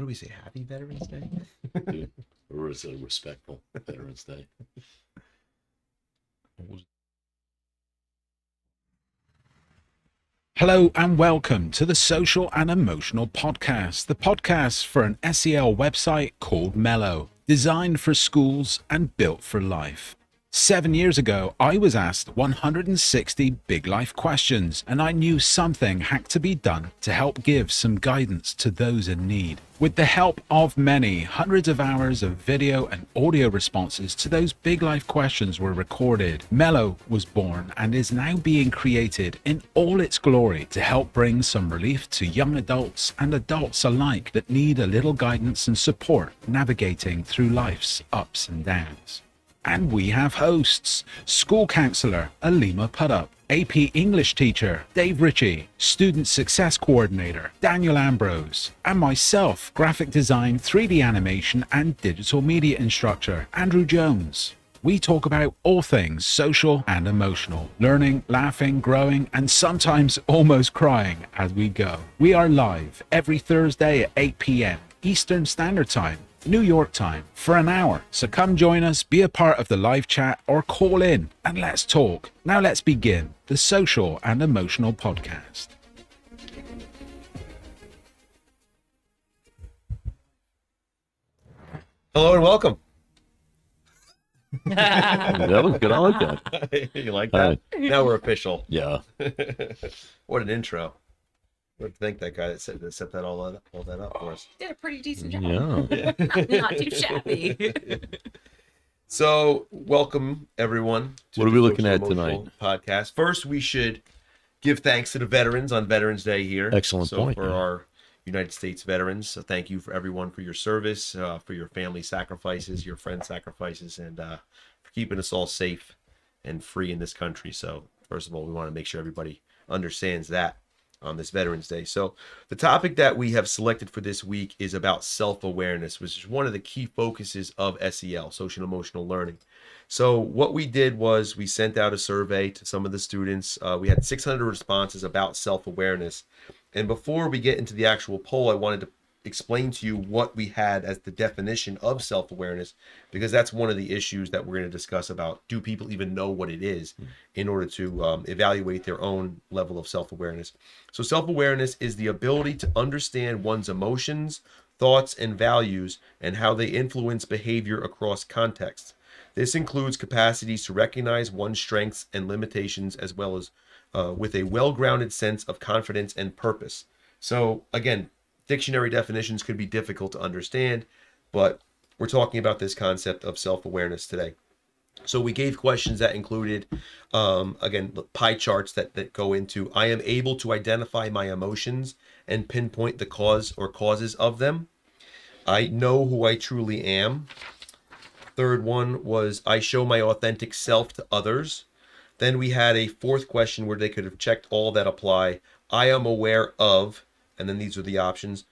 do we say? Happy Veterans Day? Or is it a respectful Veterans Day? Hello and welcome to the Social and Emotional Podcast, the podcast for an S.E.L website called Mellow, designed for schools and built for life. 7 years ago, I was asked 160 big life questions, and I knew something had to be done to help give some guidance to those in need. With the help of many, hundreds of hours of video and audio responses to those big life questions were recorded. Mellow was born and is now being created in all its glory to help bring some relief to young adults and adults alike that need a little guidance and support navigating through life's ups and downs. And we have hosts: school counselor Alima Pudup, AP English teacher Dave Ritchie, student success coordinator Daniel Ambrose, and myself, graphic design, 3D animation and digital media instructor Andrew Jones. We talk about all things social and emotional, learning, laughing, growing, and sometimes almost crying as we go. We are live every Thursday at 8 p.m. Eastern Standard Time, New York time, for an hour. So come join us, be a part of the live chat, or call in and let's talk. Now let's begin the Social and Emotional Podcast. Hello and welcome. That was good. I like that. You like that? Now we're official. Yeah. What an intro. I would thank that guy that set that all that up for us. Did a pretty decent job. Yeah. Not too shabby. So, welcome everyone to What are the we looking Social at Emotional tonight? Podcast. First, we should give thanks to the veterans on Veterans Day here. Excellent point, For yeah. our United States veterans. So thank you for everyone for your service, for your family sacrifices, your friend sacrifices, and for keeping us all safe and free in this country. So first of all, we want to make sure everybody understands that on this Veterans Day. So the topic that we have selected for this week is about self-awareness, which is one of the key focuses of S.E.L, social and emotional learning. So what we did was we sent out a survey to some of the students. We had 600 responses about self-awareness. And before we get into the actual poll, I wanted to explain to you what we had as the definition of self-awareness, because that's one of the issues that we're going to discuss about, do people even know what it is in order to evaluate their own level of self-awareness. So self-awareness is the ability to understand one's emotions, thoughts, and values, and how they influence behavior across contexts. This includes capacities to recognize one's strengths and limitations, as well as with a well-grounded sense of confidence and purpose. So again, dictionary definitions could be difficult to understand, but we're talking about this concept of self-awareness today. So we gave questions that included, again, pie charts that go into, I am able to identify my emotions and pinpoint the cause or causes of them. I know who I truly am. Third one was, I show my authentic self to others. Then we had a fourth question where they could have checked all that apply. I am aware of, and then these are the options,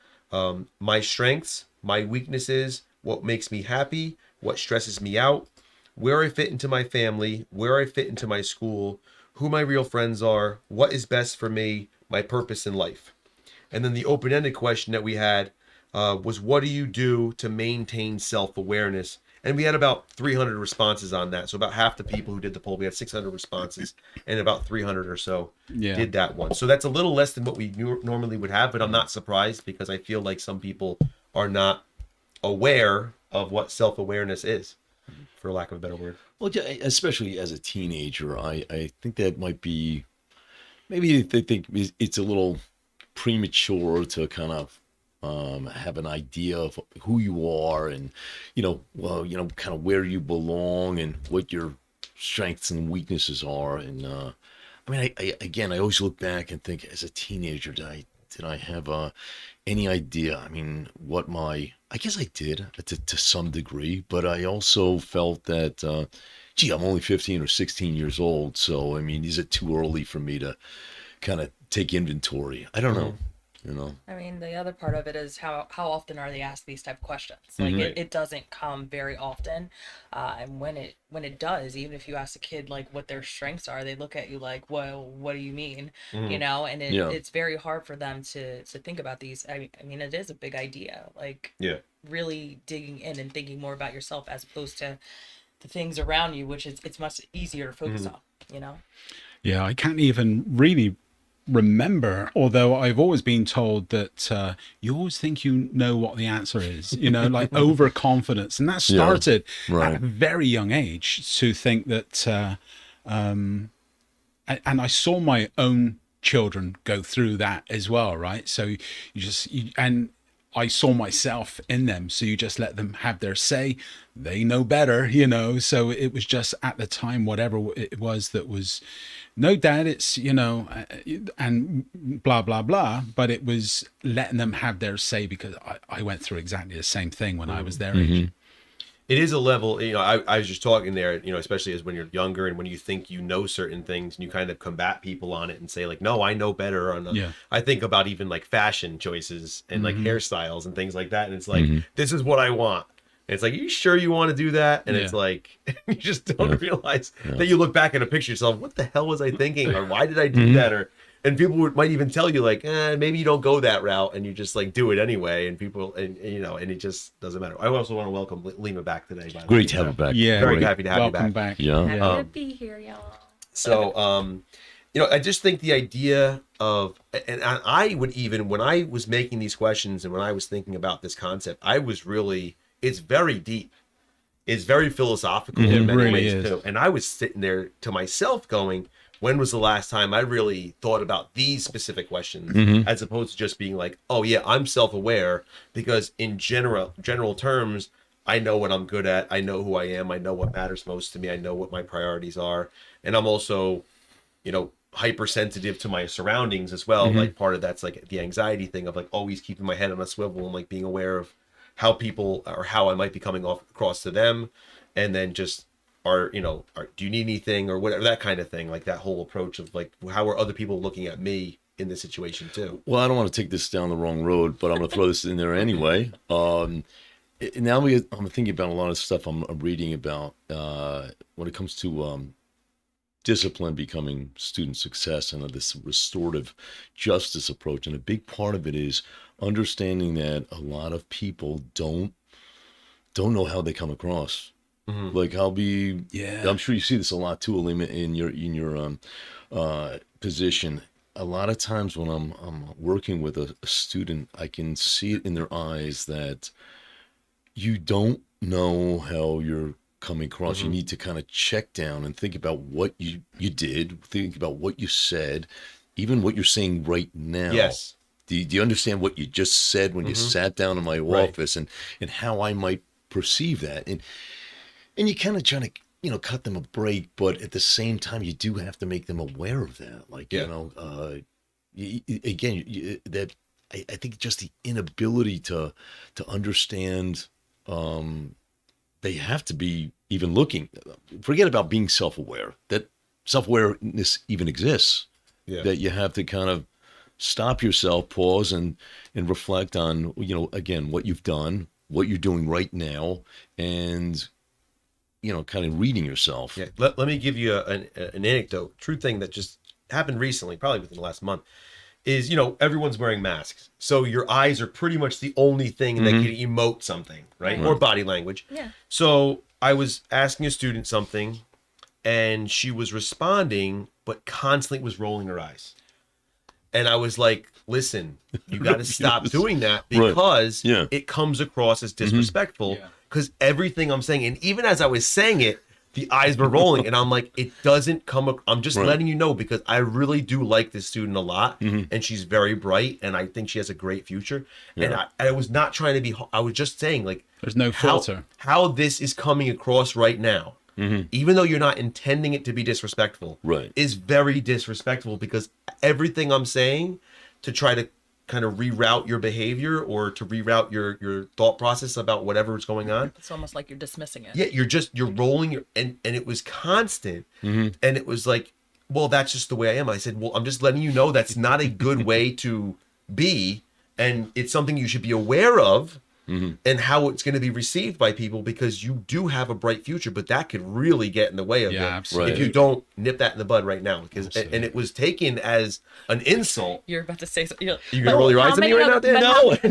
my strengths, my weaknesses, what makes me happy, what stresses me out, where I fit into my family, where I fit into my school, who my real friends are, what is best for me, my purpose in life. And then the open-ended question that we had was, what do you do to maintain self-awareness? And we had about 300 responses on that. So about half the people who did the poll, we had 600 responses, and about 300 or so did that one. So that's a little less than what we normally would have, but I'm not surprised, because I feel like some people are not aware of what self-awareness is, for lack of a better word. Well, yeah, especially as a teenager, I think that might be, maybe they think it's a little premature to kind of have an idea of who you are and, kind of where you belong and what your strengths and weaknesses are. And, I always look back and think, as a teenager, did I have any idea? I mean, I guess I did to some degree, but I also felt that, I'm only 15 or 16 years old. So, is it too early for me to kind of take inventory? I don't know. you know. I mean, the other part of it is how often are they asked these type of questions? Like Mhm. it doesn't come very often, and when it does, even if you ask a kid like what their strengths are, they look at you like, well, what do you mean? You Mhm. know, and Yeah. it's very hard for them to think about these. I mean, it is a big idea, like Yeah. really digging in and thinking more about yourself as opposed to the things around you, which is it's much easier to focus Mhm. on. You know. Yeah, I can't even really remember, although I've always been told that you always think you know what the answer is, like overconfidence. And that Yeah. started at a Right. very young age to think that, and I saw my own children go through that as well, right? So and I saw myself in them. So you just let them have their say. They know better, So it was just at the time, whatever it was that was, no, dad, it's, and blah, blah, blah. But it was letting them have their say because I went through exactly the same thing when I was their age. Mhm. It is a level, I was just talking there, especially as when you're younger and when you think you know certain things and you kind of combat people on it and say like, no, I know better. Yeah. I think about even like fashion choices and like hairstyles and things like that. And it's like, Mhm. this is what I want. And it's like, are you sure you want to do that? And it's Yeah. like, you just don't Yeah. realize Yeah. that you look back at a picture yourself, what the hell was I thinking? Or why did I do that? And people might even tell you like, maybe you don't go that route, and you just like do it anyway. And people, and it just doesn't matter. I also want to welcome Lima back today. By the way. Great to have her back. Yeah. Very Great. happy to have Welcome you back. back. Yeah. Happy to be here, y'all. So, I just think the idea of, and I would even, when I was making these questions and when I was thinking about this concept, it's very deep. It's very philosophical in many really ways is. too. And I was sitting there to myself going, when was the last time I really thought about these specific questions as opposed to just being like, oh yeah, I'm self-aware because in general terms, I know what I'm good at. I know who I am. I know what matters most to me. I know what my priorities are. And I'm also, hypersensitive to my surroundings as well. Like part of that's like the anxiety thing of like always keeping my head on a swivel and like being aware of how people or how I might be coming across to them. And then just do you need anything or whatever, that kind of thing. Like that whole approach of like, how are other people looking at me in this situation too? Well, I don't want to take this down the wrong road, but I'm going to throw this in there anyway. Now I'm thinking about a lot of stuff I'm reading about when it comes to discipline becoming student success and this restorative justice approach. And a big part of it is understanding that a lot of people don't know how they come across. Like I'm sure you see this a lot too, Alima, in your position. A lot of times when I'm working with a student, I can see it in their eyes that you don't know how you're coming across. You need to kind of check down and think about what you did, think about what you said, even what you're saying right now. Yes. Do you understand what you just said when you sat down in my office and how I might perceive that? And you kind of try to, cut them a break, but at the same time, you do have to make them aware of that. Like, I think just the inability to understand, they have to be even looking, forget about being self-aware, that self-awareness even exists, that you have to kind of stop yourself, pause and reflect on, again, what you've done, what you're doing right now, and kind of reading yourself. Yeah. Let me give you an anecdote. True thing that just happened recently, probably within the last month, is, everyone's wearing masks. So your eyes are pretty much the only thing that can emote something, right? Or body language. Yeah. So I was asking a student something and she was responding, but constantly was rolling her eyes. And I was like, listen, you got to stop doing that because it comes across as disrespectful. Because everything I'm saying, and even as I was saying it, the eyes were rolling. And I'm like, it doesn't come. I'm just letting you know because I really do like this student a lot. And she's very bright. And I think she has a great future. And I was not trying to be, I was just saying like, there's no filter. How this is coming across right now. Even though you're not intending it to be disrespectful, is very disrespectful because everything I'm saying to try to kind of reroute your behavior or to reroute your thought process about whatever is going on. It's almost like you're dismissing it. Yeah, you're rolling your, and it was constant. And it was like, well, that's just the way I am. I said, well, I'm just letting you know that's not a good way to be, and it's something you should be aware of, and how it's going to be received by people, because you do have a bright future, but that could really get in the way of Yeah, it absolutely. if you don't nip that in the bud right now. Because and it was taken as an insult. You're about to say something. You gonna roll your eyes at me right now, Dan?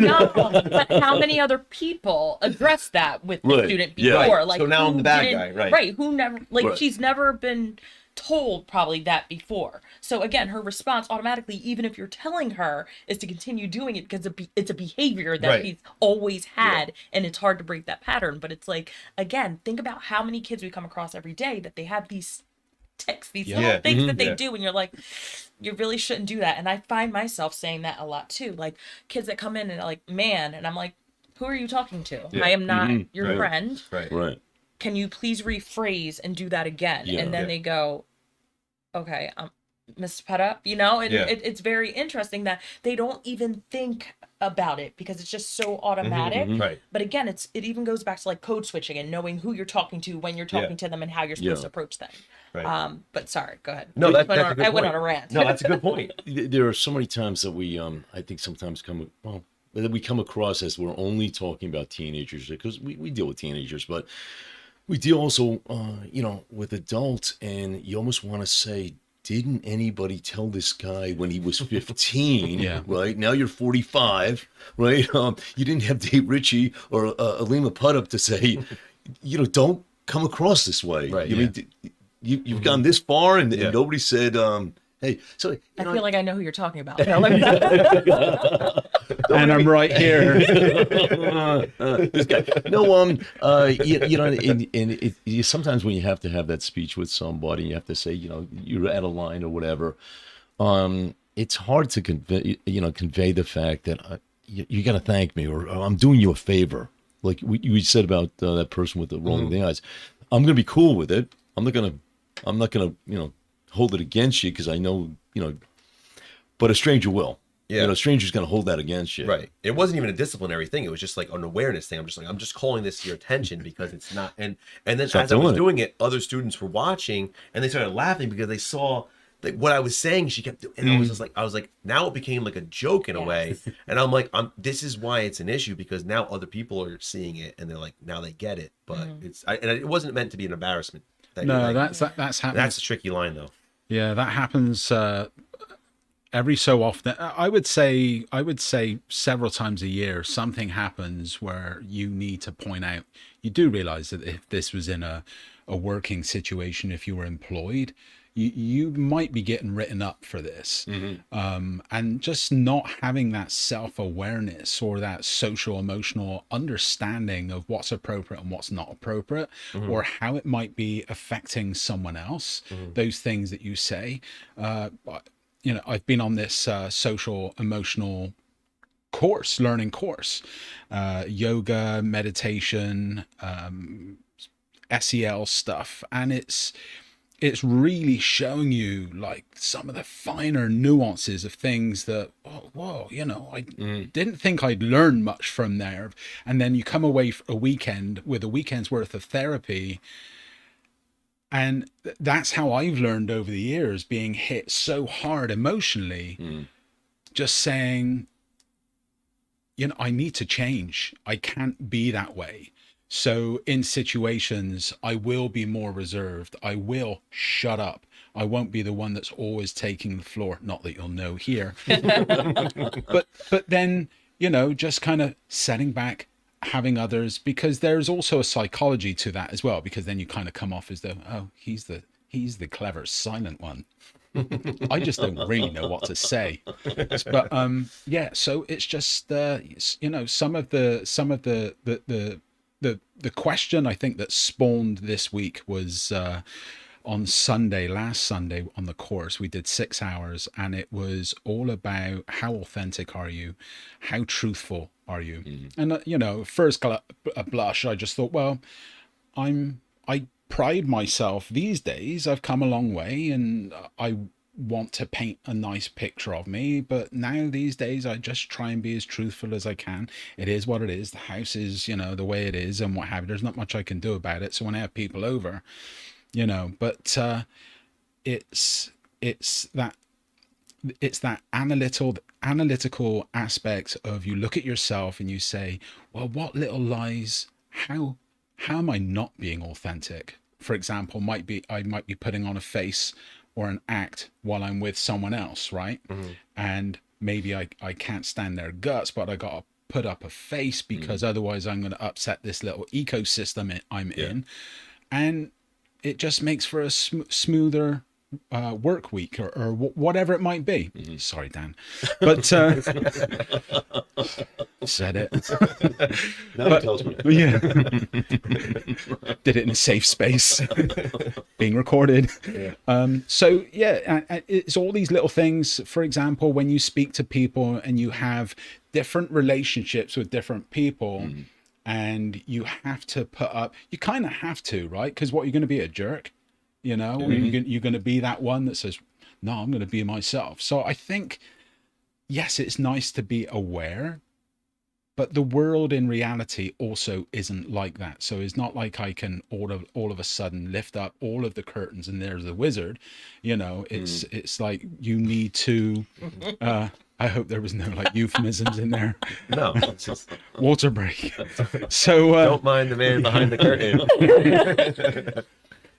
No, but how many other people addressed that with the Right. student Yeah. before? Right. Like, So now I'm who the bad didn't- guy, right. Right. Who never, like, Right. she's never been told probably that before. So again, her response automatically, even if you're telling her, is to continue doing it because it's a behavior that Right. she's always had, and it's hard to break that pattern. But it's like, again, think about how many kids we come across every day that they have these tics, these little Yeah. things that they Yeah. do, and you're like, you really shouldn't do that. And I find myself saying that a lot too. Like kids that come in and are like, man, and I'm like, who are you talking to? Yeah. I am not your Right. friend. Right. Right. Can you please rephrase and do that again? Yeah. And then Yeah. they go, okay, Mr. Putta, and Yeah. it's very interesting that they don't even think about it because it's just so automatic. Right. But again, it even goes back to like code switching and knowing who you're talking to when you're talking Yeah. to them and how you're supposed Yeah. to approach them. Right. But sorry, go ahead. No, I that's went a on- good I went point. on a rant. No, that's a good point. There are so many times that I think sometimes that we come across as we're only talking about teenagers, because we deal with teenagers, but we deal also, with adults, and you almost want to say, didn't anybody tell this guy when he was 15, Yeah. right? Now you're 45, right? You didn't have Dave Ritchie or Alima Puttup to say, don't come across this way. Right, You yeah. mean, you've gone this far, and, Yeah. and nobody said, hey, so, I feel like I know who you're talking about. And I'm right here. this guy. No, sometimes when you have to have that speech with somebody, you have to say, you're out of line or whatever. It's hard to convey the fact that you got to thank me, or I'm doing you a favor. Like we said about that person with the rolling the eyes. I'm going to be cool with it. I'm not going to, hold it against you, because I know, but a stranger will. Yeah. A stranger's going to hold that against you. Right. It wasn't even a disciplinary thing. It was just like an awareness thing. I'm just calling this to your attention because it's not. And then Stop as I was doing it. doing it, other students were watching and they started laughing because they saw like what I was saying. She kept doing, and I was like, now it became like a joke in a way. And I'm like, this is why it's an issue, because now other people are seeing it and they're like, now they get it. But it wasn't meant to be an embarrassment. No, that's happening. That's a tricky line though. Yeah, that happens every so often. I would say several times a year something happens where you need to point out. You do realize that if this was in a working situation, if you were employed, you might be getting written up for this. And just not having that self-awareness or that social emotional understanding of what's appropriate and what's not appropriate, or how it might be affecting someone else, those things that you say. I've been on this social emotional learning course, yoga, meditation, S.E.L. stuff, and it's really showing you like some of the finer nuances of things that, I didn't think I'd learn much from there. And then you come away for a weekend with a weekend's worth of therapy. And that's how I've learned over the years, being hit so hard emotionally, just saying, I need to change. I can't be that way. So in situations, I will be more reserved. I will shut up. I won't be the one that's always taking the floor. Not that you'll know here. but then, just kind of setting back, having others, because there's also a psychology to that as well, because then you kind of come off as though, oh, he's the clever silent one. I just don't really know what to say. But so it's just some of the question I think that spawned this week was on last Sunday on the course. We did 6 hours, and it was all about how authentic are you, how truthful are you. And first blush, I just thought, well, I pride myself these days. I've come a long way, and I want to paint a nice picture of me, but now these days I just try and be as truthful as I can. It is what it is. The house is the way it is, and what have you. There's not much I can do about it. So when I have people over, but it's that it's that analytical aspect of, you look at yourself and you say, well, what little lies, how am I not being authentic? For example, I might be putting on a face or an act while I'm with someone else, right? And maybe I can't stand their guts, but I gotta put up a face because otherwise I'm going to upset this little ecosystem I'm in. And it just makes for a smoother work week, or whatever it might be. Sorry, Dan, but said it. Now he tells me. Yeah, did it in a safe space, being recorded. So yeah, and it's all these little things. For example, when you speak to people and you have different relationships with different people, and you have to put up, you kind of have to, right? Because what, you're going to be a jerk, you know? You're going to be that one that says, no, I'm going to be myself. So I think, yes, it's nice to be aware, but the world in reality also isn't like that. So it's not like I can all of a sudden lift up all of the curtains and there's the wizard. You know, it's like you need to, I hope there was no like euphemisms in there. No, it's just, Water break. So don't mind the man behind the curtain.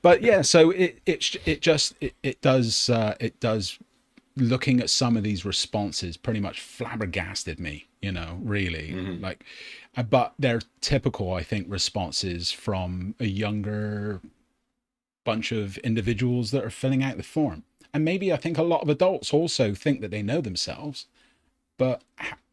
but yeah, so it does looking at some of these responses pretty much flabbergasted me, you know, really. Like, but they're typical, I think, responses from a younger bunch of individuals that are filling out the form. And maybe I think a lot of adults also think that they know themselves, but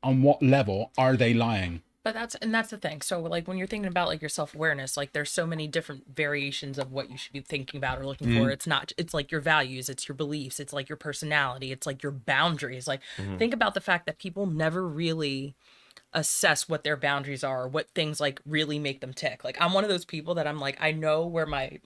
on what level are they lying? But that's the thing. So like when you're thinking about like your self-awareness, like there's so many different variations of what you should be thinking about or looking for. It's like your values, it's your beliefs, it's like your personality, it's like your boundaries. Like think about the fact that people never really assess what their boundaries are, what things like really make them tick. Like I'm one of those people that I'm like, I know where my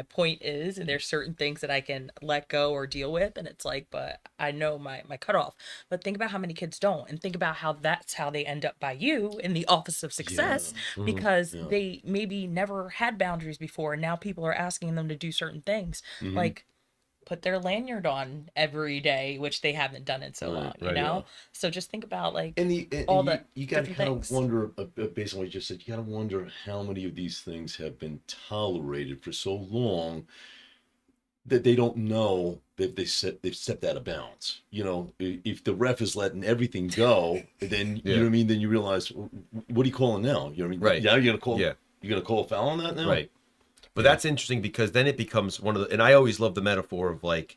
point is, and there's certain things that I can let go or deal with, and it's like, but I know my cutoff. But think about how many kids don't, and think about how that's how they end up by you in the office of success, because they maybe never had boundaries before, and now people are asking them to do certain things, like put their lanyard on every day, which they haven't done in so long, you know? So just think about like And you got to different kind of things. wonder, based on what you just said, you got to wonder how many of these things have been tolerated for so long that they don't know that they've stepped out of bounds. You know, if the ref is letting everything go, then you know what I mean. Then you realize, what are you calling now? You know what I mean? Right. Now you're gonna call a foul on that now. Right. But that's interesting, because then it becomes one of the, and I always love the metaphor of like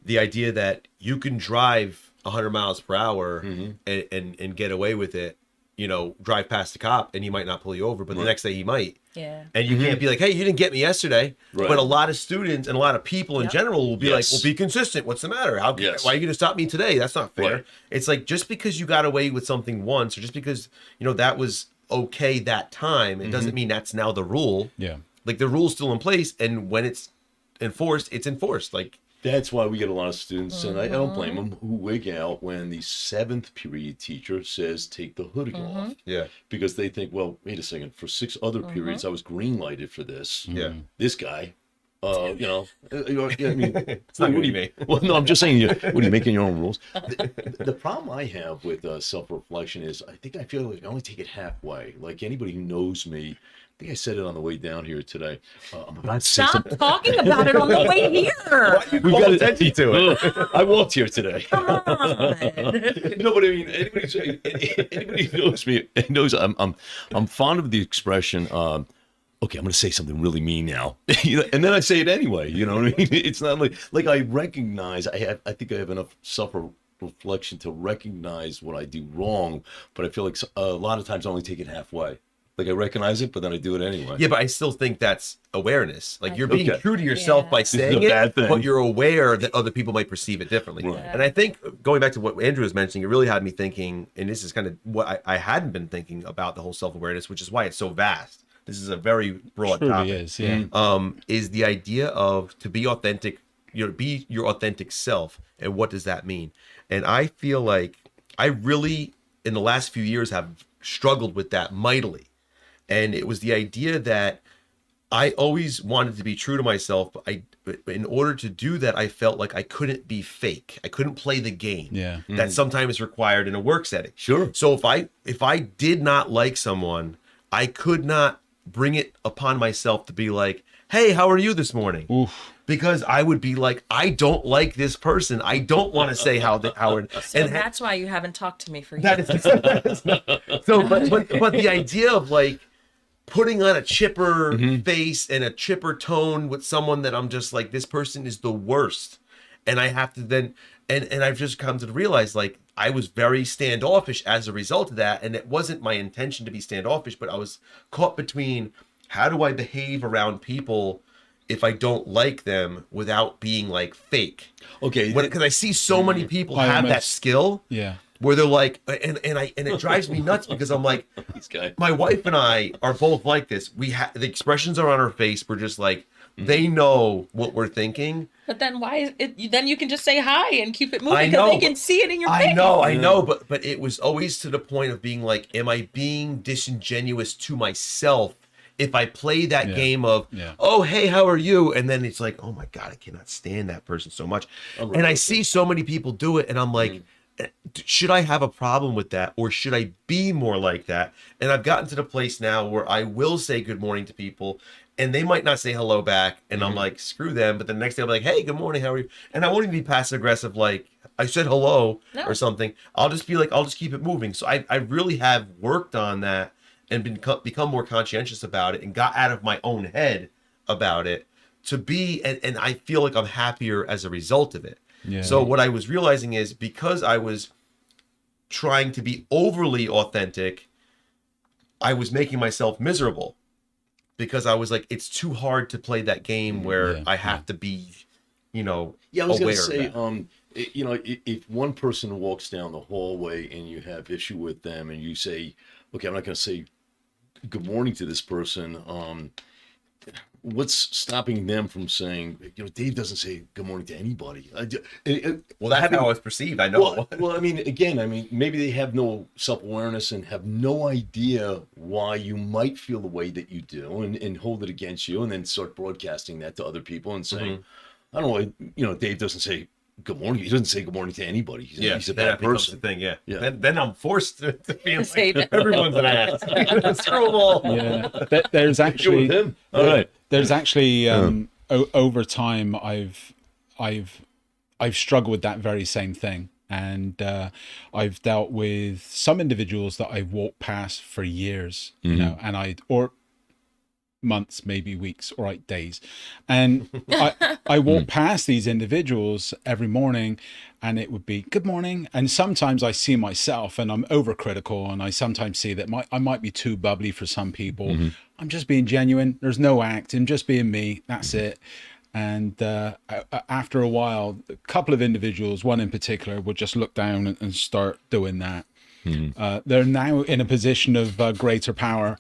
the idea that you can drive 100 miles per hour and get away with it, you know, drive past the cop and he might not pull you over, but the next day he might. Yeah. And you can't be like, hey, you didn't get me yesterday. Right. But a lot of students and a lot of people in general will be like, well, be consistent. What's the matter? Why are you going to stop me today? That's not fair. Right. It's like, just because you got away with something once, or just because, you know, that was okay that time, it doesn't mean that's now the rule. Yeah. Like the rule's still in place, and when it's enforced, it's enforced. Like That's why we get a lot of students, and I don't blame them, who wig out when the 7th period teacher says take the hoodie off. Yeah. Because they think, well, wait a second, for 6 other periods I was green lighted for this. Yeah. This guy, you know, I mean, It's not going to be me. well, no, I'm just saying, what are you making your own rules? The problem I have with self-reflection is I feel like I only take it halfway. Like anybody who knows me, I think I said it on the way down here today. I'm about to say Stop something. talking about it on the way here. We got attention to it. I walked here today. Come on. No, but I mean, anybody who knows me knows I'm fond of the expression. Okay, I'm going to say something really mean now, and then I say it anyway. You know what I mean? It's not like I recognize. I think I have enough self-reflection to recognize what I do wrong, but I feel like a lot of times I only take it halfway. Like I recognize it, but then I do it anyway. Yeah, but I still think that's awareness. Like you're being Okay. true to yourself by saying a bad it, thing. but you're aware that other people might perceive it differently. Right. And I think going back to what Andrew was mentioning, it really had me thinking, and this is kind of what I hadn't been thinking about the whole self-awareness, which is why it's so vast. This is a very broad Truly topic. is, yeah. Is the idea of to be authentic, you know, be your authentic self, and what does that mean? And I feel like I really, in the last few years, have struggled with that mightily. And it was the idea that I always wanted to be true to myself, but in order to do that, I felt like I couldn't be fake. I couldn't play the game Yeah. that sometimes is required in a work setting. Sure. So if I did not like someone, I could not bring it upon myself to be like, "Hey, how are you this morning?" Oof. Because I would be like, "I don't like this person. I don't want to say how." So that's why you haven't talked to me for years. that is so. But the idea of like putting on a chipper face and a chipper tone with someone that I'm just like, this person is the worst, and I have to then and I've just come to realize like I was very standoffish as a result of that, and it wasn't my intention to be standoffish, but I was caught between how do I behave around people if I don't like them without being like fake. Okay. Because I see so many people I have that almost- skill Yeah. where they're like, and it drives me nuts because I'm like, This guy. my wife and I are both like this. The expressions are on our face. We're just like, they know what we're thinking. But then why is it? Then you can just say hi and keep it I moving know, because they can but- see it in your I face. know, but it was always to the point of being like, am I being disingenuous to myself if I play that Yeah. game of, Yeah. oh, hey, how are you? And then it's like, oh my God, I cannot stand that person so much. And I see so many people do it, and I'm like, should I have a problem with that, or should I be more like that? And I've gotten to the place now where I will say good morning to people, and they might not say hello back, and I'm like, screw them. But the next day I'm like, hey, good morning, how are you? And I won't even be passive aggressive like I said hello No. or something. I'll just be like, I'll just keep it moving. So I really have worked on that and become more conscientious about it and got out of my own head about it to be, and I feel like I'm happier as a result of it. Yeah. So what I was realizing is because I was trying to be overly authentic, I was making myself miserable because I was like, it's too hard to play that game where Yeah, I have to be, Yeah, I was aware going to of say, that. if one person walks down the hallway and you have issue with them, and you say, okay, I'm not going to say good morning to this person. What's stopping them from saying, Dave doesn't say good morning to anybody. Well, that's how I was perceived. I know. Well, I mean, maybe they have no self-awareness and have no idea why you might feel the way that you do, and hold it against you, and then start broadcasting that to other people and saying, I don't know, Dave doesn't say good morning. He doesn't say good morning to anybody. He's a then bad that becomes person. the thing. Yeah. Yeah. Then I'm forced to feel Say like that. everyone's an ass. Screw them all. Yeah. There's You're actually with him. All right. there's actually over time I've struggled with that very same thing, and I've dealt with some individuals that I've walked past for years, and or months, maybe weeks, or like days, and I walk past these individuals every morning, and it would be good morning, and sometimes I see myself and I'm overcritical, and I sometimes see that I might be too bubbly for some people. I'm just being genuine. There's no act. I'm just being me. That's it. And after a while, a couple of individuals, one in particular, would just look down and start doing that. They're now in a position of greater power,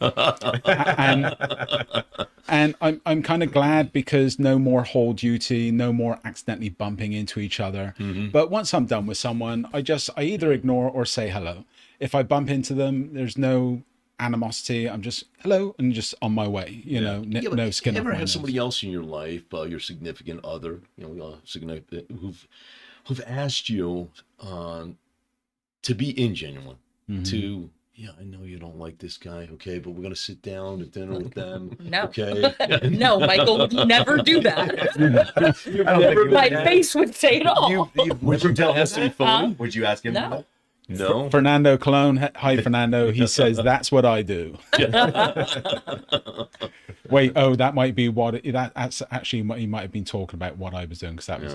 and I'm kind of glad, because no more whole duty, no more accidentally bumping into each other. But once I'm done with someone, I either ignore or say hello. If I bump into them, there's no animosity. I'm just hello and just on my way. But No skin you off ever my have nose. somebody else in your life, your significant other, who've asked you to be ingenuine, to, I know you don't like this guy, okay, but we're gonna sit down at dinner with them. No. Okay. No, Michael would never do that. I don't think you My would. face would say it all. Would you tell him Has to be that? phony? Would you ask him? No. that? No. Fernando Colon, hi Fernando. He says that's what I do. Wait, that might be that's actually what he might have been talking about, what I was doing, because that was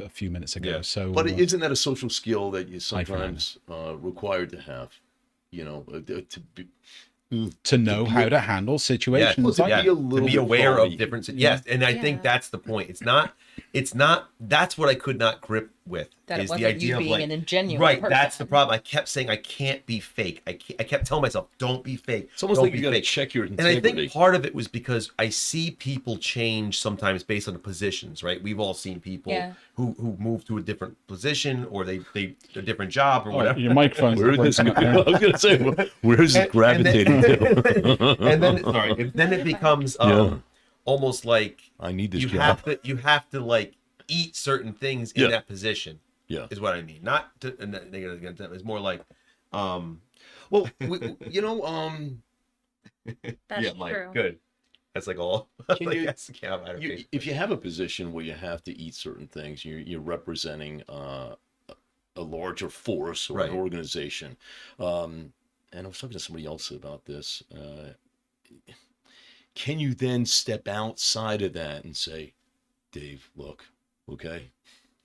a few minutes ago. Yeah. So, But isn't that a social skill that you Fernando. sometimes required to have? To be, to know how to handle situations to like be that. a little to be bit aware phony. of different. Yes, and I think Yeah. that's the point. It's not. That's what I could not grip with. That it is the wasn't idea you of being like, an ingenuine right. person. That's the problem. I kept saying I can't be fake. I kept telling myself, don't be fake. It's almost don't like be you got to fake. check your And I integrity. think part of it was because I see people change sometimes based on the positions, right? We've all seen people Yeah. who move to a different position, or they a different job or Oh, whatever. your microphone's Where is this? breaking I up there. was going to say, where is it gravitating to? And then it becomes Yeah. almost like I need this you job. have to like eat certain things in Yeah. that position. Yeah. Is what I mean. Not to and that negative against them. It's more like, Well, That's yeah, Mike, true. good. That's like all. Can Like, you- that's, yeah, I'm out of patience. if you have a position where you have to eat certain things, you're representing a larger force or Right. an organization. And I was talking to somebody else about this. Can you then step outside of that and say, Dave, look, okay,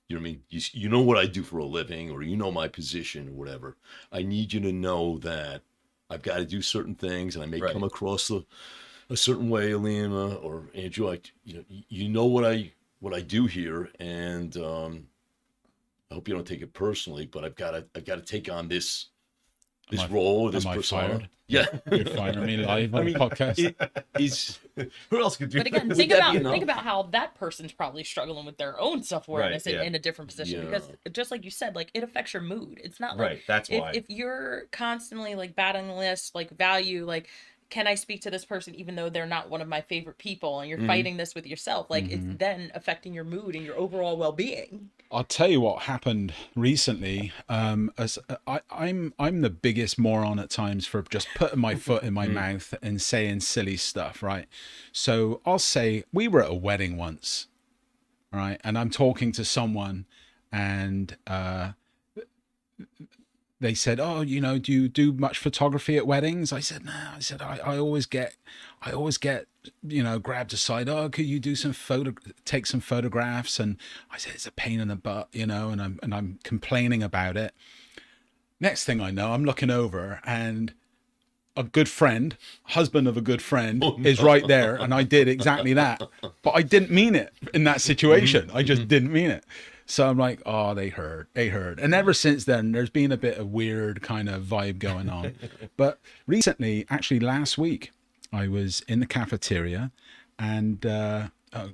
you know what I mean? You know what I do for a living, or you know my position or whatever. I need you to know that I've got to do certain things, and I may Right. come across a certain way, Alina or Andrew. You know what I do here, and I hope you don't take it personally, but I've got to take on this role, this am I persona. fired? Yeah, You're firing me live on the podcast. Is Who else could do? But again, Would think that be about enough? how that person's probably struggling with their own self-awareness Right, yeah. in a different position, Yeah. because just like you said, like it affects your mood. It's not like Right, that's why. if you're constantly like battling this like value, like can I speak to this person even though they're not one of my favorite people, and you're fighting this with yourself, like it's then affecting your mood and your overall well-being. I'll tell you what happened recently. As I'm the biggest moron at times for just putting my foot in my mouth and saying silly stuff, right? So I'll say we were at a wedding once, right? And I'm talking to someone, and they said, "Oh, you know, do you do much photography at weddings?" I said, "No." I said, I always get, you know, grabbed aside. "Oh, could you do some take some photographs?" And I said, "It's a pain in the butt, you know," and I'm complaining about it. Next thing I know, I'm looking over, and a good friend, husband of a good friend, is right there, and I did exactly that, but I didn't mean it in that situation. I just didn't mean it. So I'm like, oh, they heard. And ever since then, there's been a bit of weird kind of vibe going on. But recently, actually last week, I was in the cafeteria, and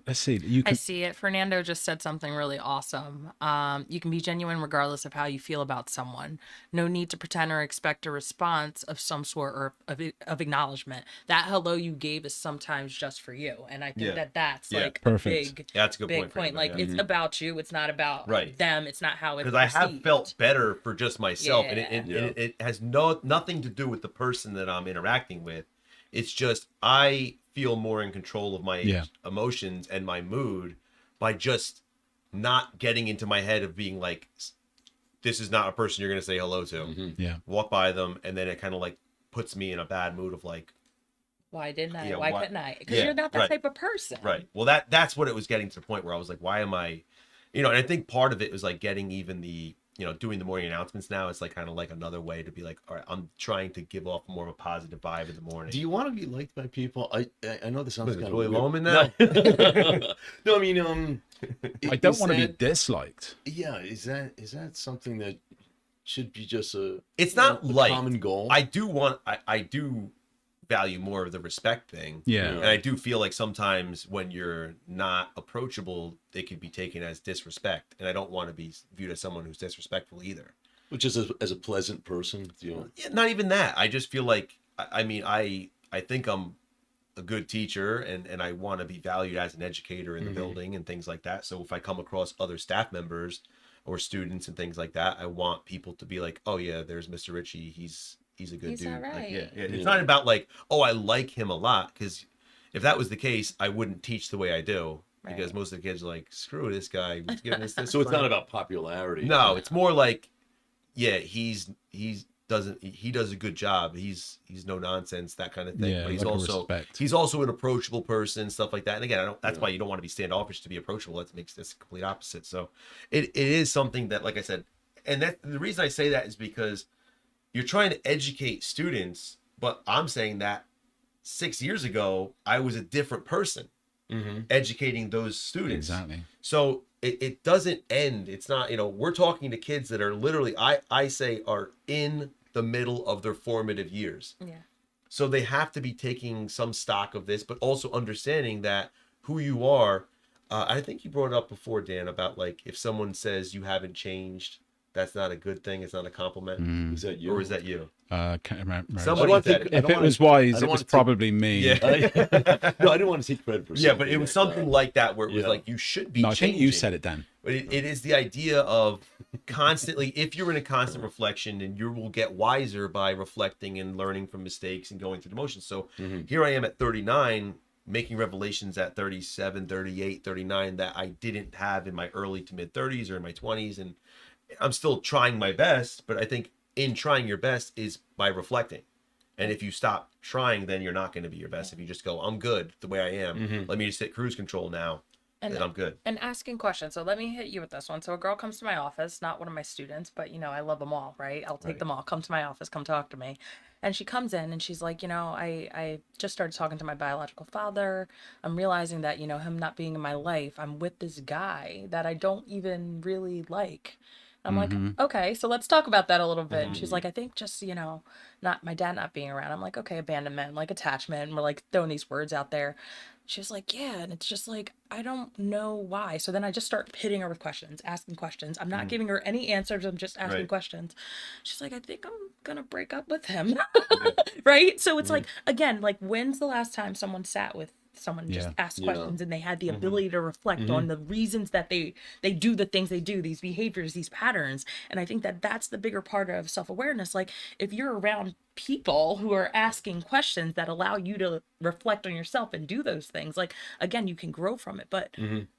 let's see, you I can. see it. Fernando just said something really awesome. You can be genuine regardless of how you feel about someone. No need to pretend or expect a response of some sort or of acknowledgement. That hello you gave is sometimes just for you. And I think Yeah. that's Yeah. like Perfect. a big, Yeah, that's a good big point. point. Like yeah. it's about you. It's not about Right. them. It's not how it's Because I have perceived. felt better for just myself, and Yeah. it has nothing to do with the person that I'm interacting with. It's just I feel more in control of my Yeah. emotions and my mood by just not getting into my head of being like, this is not a person you're going to say hello to. Yeah. Walk by them, and then it kind of like puts me in a bad mood of like, Why didn't I? Yeah, why why- couldn't I? Because Yeah, you're not that right. type of person. right. Well, that's what it was getting to the point where I was like, why am I, you know? And I think part of it was like getting even the, you know, doing the morning announcements now. It's like kind of like another way to be like, all right, I'm trying to give off more of a positive vibe in the morning. do you want to be liked by people? I know this sounds What is kind it, of Willie weird. Loman now? No, I mean, I don't is want to be that- disliked. Yeah, is that something that should be just a It's not a like common goal? I do value more of the respect thing. Yeah. And I do feel like sometimes when you're not approachable, it could be taken as disrespect. And I don't want to be viewed as someone who's disrespectful either. Which is as a pleasant person, you know. Yeah, not even that. I just feel like, I mean, I think I'm a good teacher and I want to be valued as an educator in the building and things like that. So if I come across other staff members or students and things like that, I want people to be like, oh yeah, there's Mr. Ritchie. He's a good He's dude. all Like, right. yeah. It's Yeah. not about like, oh, I like him a lot, because if that was the case, I wouldn't teach the way I do, because Right. most of the kids are like, screw this guy. He's giving us this. So it's not fun." about popularity. No, it's more like, yeah, he does a good job. He's no nonsense, that kind of thing. Yeah, But he's like a also respect. he's also an approachable person, stuff like that. And again, that's why you don't want to be standoffish to be approachable. That makes this complete opposite. So it is something that, like I said, and that the reason I say that is because you're trying to educate students, but I'm saying that 6 years ago I was a different person educating those students. Exactly. So it doesn't end. It's not, you know, we're talking to kids that are literally, I say, are in the middle of their formative years. Yeah. So they have to be taking some stock of this, but also understanding that who you are. I think you brought it up before, Dan, about like if someone says you haven't changed, that's not a good thing, it's not a compliment? Is that you? Or is that you? Can't remember. Somebody I said think- it. If it was wise, I don't it was wanna take- probably me. Yeah. No, I didn't want to take credit for Yeah, but it was that, something like that where it was yeah. like you should be No, I think you changing. said it, Dan. But it is the idea of constantly, if you're in a constant reflection, and you will get wiser by reflecting and learning from mistakes and going through the motions. So here I am at 39, making revelations at 37, 38, 39 that I didn't have in my early to mid 30s or in my 20s. And I'm still trying my best, but I think in trying your best is by reflecting. And if you stop trying, then you're not going to be your best. If you just go, I'm good the way I am. Let me just hit cruise control now. And I'm good. And asking questions. So let me hit you with this one. So a girl comes to my office, not one of my students, but I love them all, right? I'll take them all. Come to my office, come talk to me. And she comes in and she's like, I just started talking to my biological father. I'm realizing that, him not being in my life, I'm with this guy that I don't even really like. I'm like, okay, so let's talk about that a little bit. And she's like, I think just, not my dad not being around. I'm like, okay, abandonment, like attachment. And we're like throwing these words out there. She was like, yeah. And it's just like, I don't know why. So then I just start hitting her with questions, asking questions. I'm not giving her any answers. I'm just asking questions. She's like, I think I'm going to break up with him. Right. So it's like, again, like when's the last time someone sat with someone and just asked questions and they had the ability to reflect on the reasons that they do the things they do, these behaviors, these patterns. And I think that that's the bigger part of self-awareness. Like if you're around people who are asking questions that allow you to reflect on yourself and do those things, like again, you can grow from it. But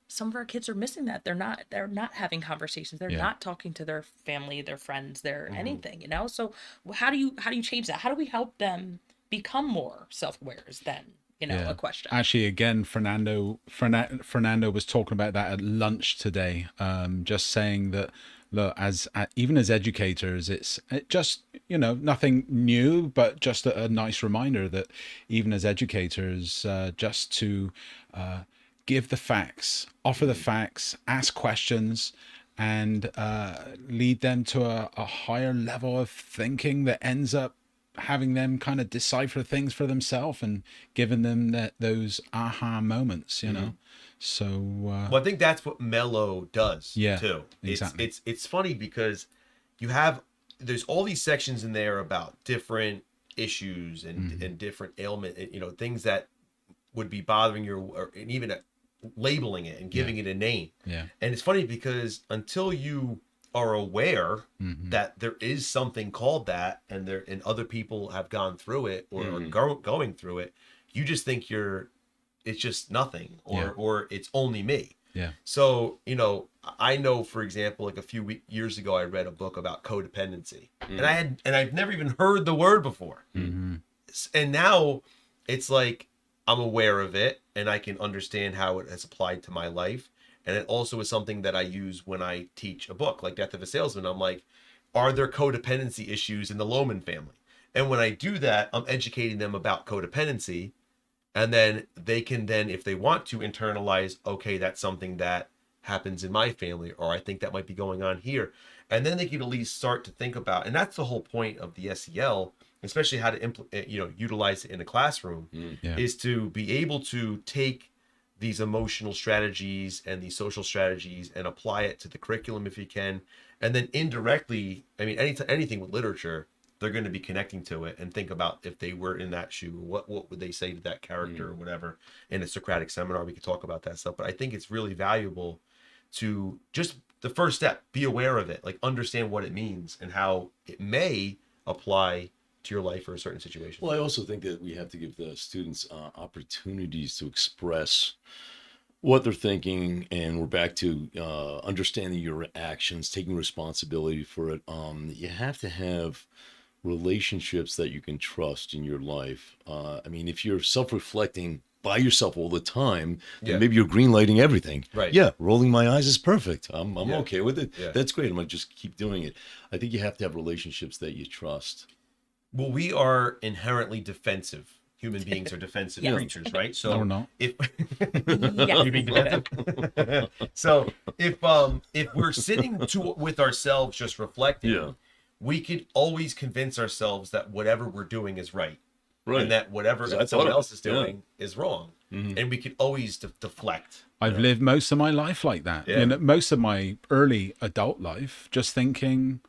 some of our kids are missing that. They're not having conversations. They're not talking to their family, their friends, their anything, So how do you change that? How do we help them become more self-aware then? A question. Actually, again, Fernando was talking about that at lunch today. Just saying that, look, even as educators, it just nothing new, but just a nice reminder that even as educators, just to give the facts, offer the facts, ask questions, and lead them to a higher level of thinking that ends up having them kind of decipher things for themselves and giving them those aha moments, So well, I think that's what Mellow does too. Exactly. It's funny because there's all these sections in there about different issues and different ailment, things that would be bothering you, and even labeling it and giving it a name. Yeah. And it's funny because until you are aware that there is something called that, and other people have gone through it or are going through it, you just think it's just nothing, or it's only me. Yeah. So I know, for example, like a few years ago, I read a book about codependency, and I've never even heard the word before, and now it's like I'm aware of it and I can understand how it has applied to my life. And it also is something that I use when I teach a book like Death of a Salesman. I'm like, are there codependency issues in the Lohman family? And when I do that, I'm educating them about codependency. And then they can if they want to, internalize, okay, that's something that happens in my family, or I think that might be going on here. And then they can at least start to think about, and that's the whole point of the S.E.L., especially how to utilize it in a classroom, is to be able to take these emotional strategies and these social strategies and apply it to the curriculum if you can. And then indirectly, I mean, anything with literature, they're going to be connecting to it and think about if they were in that shoe, what would they say to that character or whatever. In a Socratic seminar, we could talk about that stuff. But I think it's really valuable to just the first step, be aware of it, like understand what it means and how it may apply to your life or a certain situation. Well, I also think that we have to give the students opportunities to express what they're thinking, and we're back to understanding your actions, taking responsibility for it. You have to have relationships that you can trust in your life. I mean, if you're self-reflecting by yourself all the time, then maybe you're green-lighting everything. Right. Yeah, rolling my eyes is perfect. I'm okay with it. Yeah. That's great. I'm going to just keep doing it. I think you have to have relationships that you trust. Well, we are inherently defensive. Human beings are defensive creatures, right? So No, we're not. if Yes. you being defensive? So if we're sitting with ourselves just reflecting, we could always convince ourselves that whatever we're doing is right. Right. and that whatever 'Cause I thought someone of else it, is yeah. doing is wrong, and we could always deflect. I've lived most of my life like that. Yeah. You know, most of my early adult life, just thinking,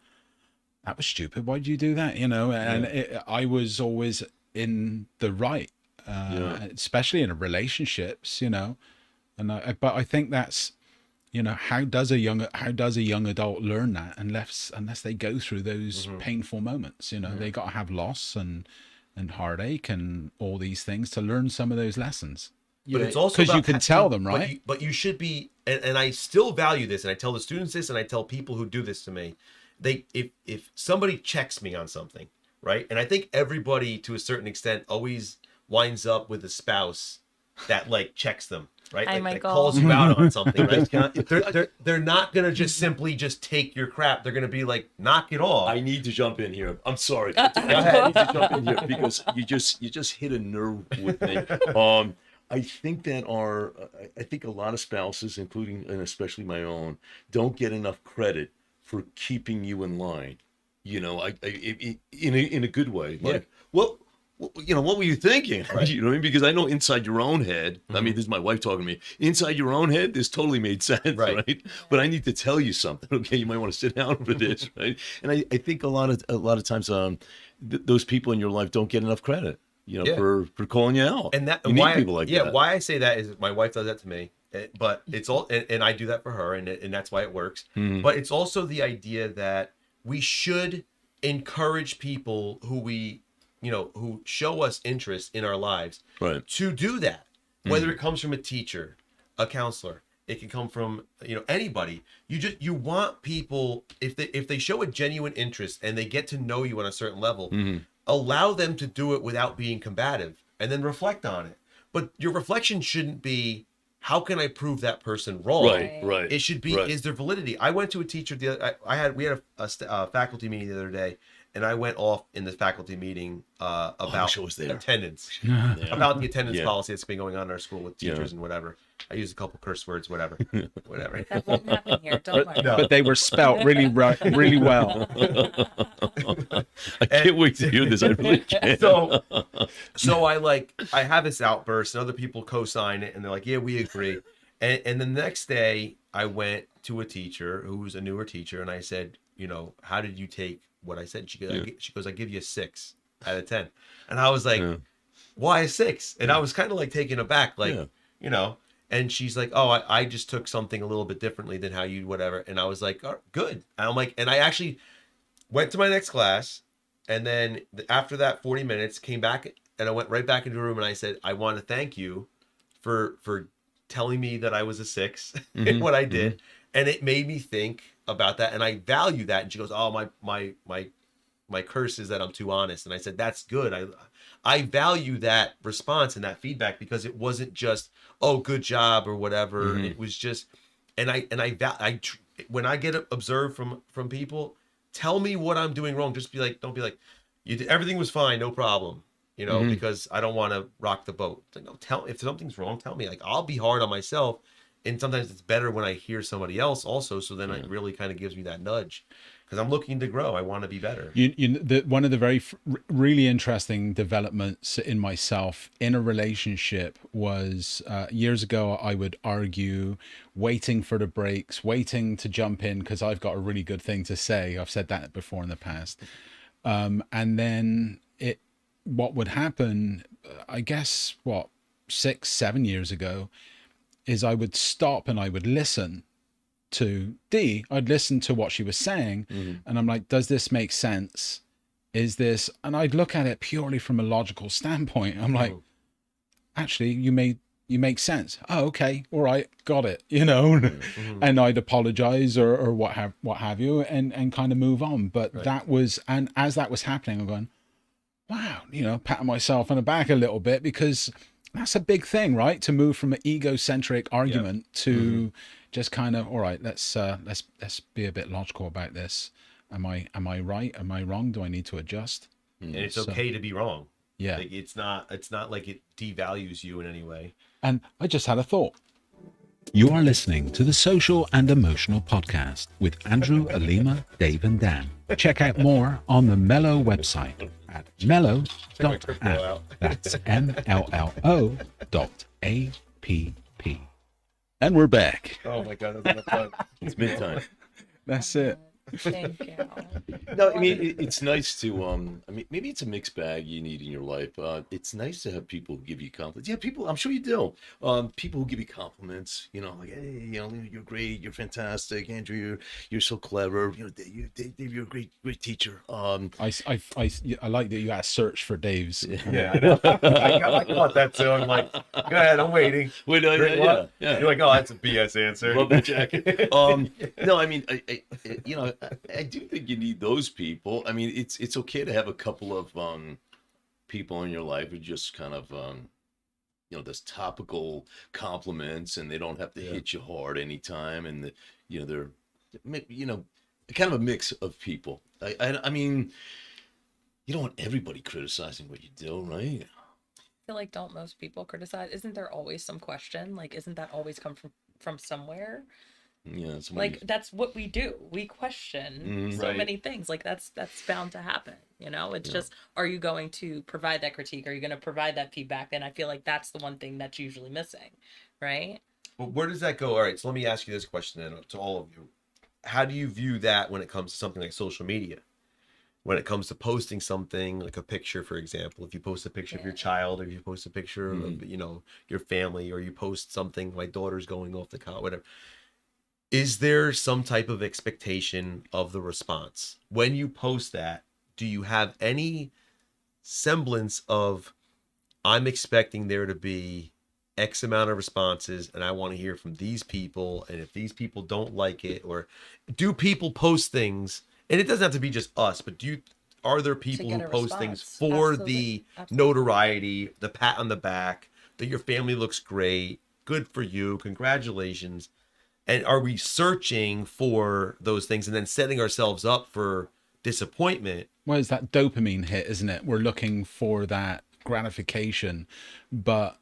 that was stupid. Why did you do that? You know, and I was always in the right, especially in relationships. You know, but I think that's, you know, how does a young adult learn that unless they go through those painful moments? You know, they got to have loss and heartache and all these things to learn some of those lessons. But it's also because you about can tell them, right? But you should be, and I still value this, and I tell the students this, and I tell people who do this to me, if somebody checks me on something, right, and I think everybody to a certain extent always winds up with a spouse that like checks them, right, Hi, like, that Michael. calls you out on something, right? They're not gonna just simply just take your crap. They're gonna be like, knock it off. I need to jump in here. I'm sorry. Go ahead. I need to jump in here because you just hit a nerve with me. I think that I think a lot of spouses, including and especially my own, don't get enough credit for keeping you in line. You know, in a good way. Like, well, you know, what were you thinking? Right. You know what I mean? Because I know inside your own head, I mean, this is my wife talking to me. Inside your own head, this totally made sense, right? But I need to tell you something. Okay, you might want to sit down for this, right? And I think a lot of times, those people in your life don't get enough credit, you know, for calling you out. And that you need why people like that. why I say that is my wife does that to me, but it's all, and I do that for her, and that's why it works. But it's also the idea that we should encourage people who show us interest in our lives, Right. to do that, whether it comes from a teacher, a counselor, it can come from anybody. You want people, if they show a genuine interest and they get to know you on a certain level, allow them to do it without being combative, and then reflect on it. But your reflection shouldn't be, how can I prove that person wrong? Right. It should be, is there validity? I went to a teacher we had a faculty meeting the other day, and I went off in the faculty meeting about attendance, about the attendance policy that's been going on in our school with teachers and whatever. I used a couple curse words, whatever. That won't happen here. Don't worry. No. But they were spelt really well. I can't wait to hear this. I really can't. So I have this outburst, and other people co-sign it, and they're like, yeah, we agree. And the next day I went to a teacher who was a newer teacher, and I said, how did you take what I said? She goes, I give you a 6 out of 10. And I was like, why a 6? And I was kind of like taken aback, like, and she's like, oh, I just took something a little bit differently than how you whatever. And I was like, oh, good. And I'm like, and I actually went to my next class. And then after that 40 minutes, came back, and I went right back into the room, and I said, I want to thank you for telling me that I was a 6 in what I did. And it made me think about that, and I value that. And she goes, oh, my curse is that I'm too honest. And I said, that's good. I value that response and that feedback, because it wasn't just, oh, good job or whatever. It was just, and when I get observed from people, tell me what I'm doing wrong. Just be like, don't be like, everything was fine, no problem. Because I don't want to rock the boat. Like, no, if something's wrong, tell me. Like, I'll be hard on myself. And sometimes it's better when I hear somebody else also. So then it really kind of gives me that nudge, because I'm looking to grow. I want to be better. One of the really interesting developments in myself in a relationship was years ago, I would argue, waiting for the breaks, waiting to jump in because I've got a really good thing to say. I've said that before in the past. And then what would happen, I guess, 6-7 years ago, is I would stop and I would listen to Dee. I'd listen to what she was saying, and I'm like, does this make sense? Is this? And I'd look at it purely from a logical standpoint. I'm like, actually, you make sense. Oh, okay, all right, got it. And I'd apologize or what have you, and kind of move on. But that was, and as that was happening, I'm going, wow, patting myself on the back a little bit, because that's a big thing, right? To move from an egocentric argument to just kind of, all right, let's be a bit logical about this. Am I right? Am I wrong? Do I need to adjust? And it's okay to be wrong. Yeah. Like, it's not like it devalues you in any way. And I just had a thought. You are listening to the Social and Emotional Podcast with Andrew, Alima, Dave, and Dan. Check out more on the Mello website at mello.app. That's MLLO.app. And we're back. Oh my God, that's fun. It's midtime. That's it. Thank you. No, I mean it's nice to I mean maybe it's a mixed bag you need in your life. It's nice to have people who give you compliments. Yeah, people, I'm sure you do. People who give you compliments, you know, like, hey, you know, you're great, you're fantastic, Andrew, you're so clever, you know, Dave, you're a great teacher. I like that you got to search for Dave's. Yeah, I know. I caught that too. I'm like, go ahead, I'm waiting. Wait, Drink what? yeah. You're like, oh, that's a BS answer. Love that jacket. No, I mean, you know, I do think you need those people. I mean, it's okay to have a couple of people in your life who just kind of you know, this topical compliments, and they don't have to hit you hard anytime, and you know, they're, you know, kind of a mix of people. I mean, you don't want everybody criticizing what you do, right? I feel like, don't most people criticize? Isn't there always some question? Like, isn't that always come from somewhere? Yeah, Like, that's what we do. We question so Right. many things. Like, that's bound to happen. You know, it's just, are you going to provide that critique? Are you going to provide that feedback? And I feel like that's the one thing that's usually missing, right? But where does that go? All right, so let me ask you this question then to all of you. How do you view that when it comes to something like social media? When it comes to posting something like a picture, for example, if you post a picture of your child, or you post a picture of, you know, your family, or you post something, my daughter's going off to college, whatever. Is there some type of expectation of the response? When you post that, do you have any semblance of, I'm expecting there to be X amount of responses, and I want to hear from these people, and if these people don't like it, or do people post things, and it doesn't have to be just us, but are there people get who a post things response. for Absolutely. the Absolutely. notoriety, the pat on the back, that your family looks great, good for you, congratulations? And are we searching for those things and then setting ourselves up for disappointment? Well, it's that dopamine hit, isn't it? We're looking for that gratification, but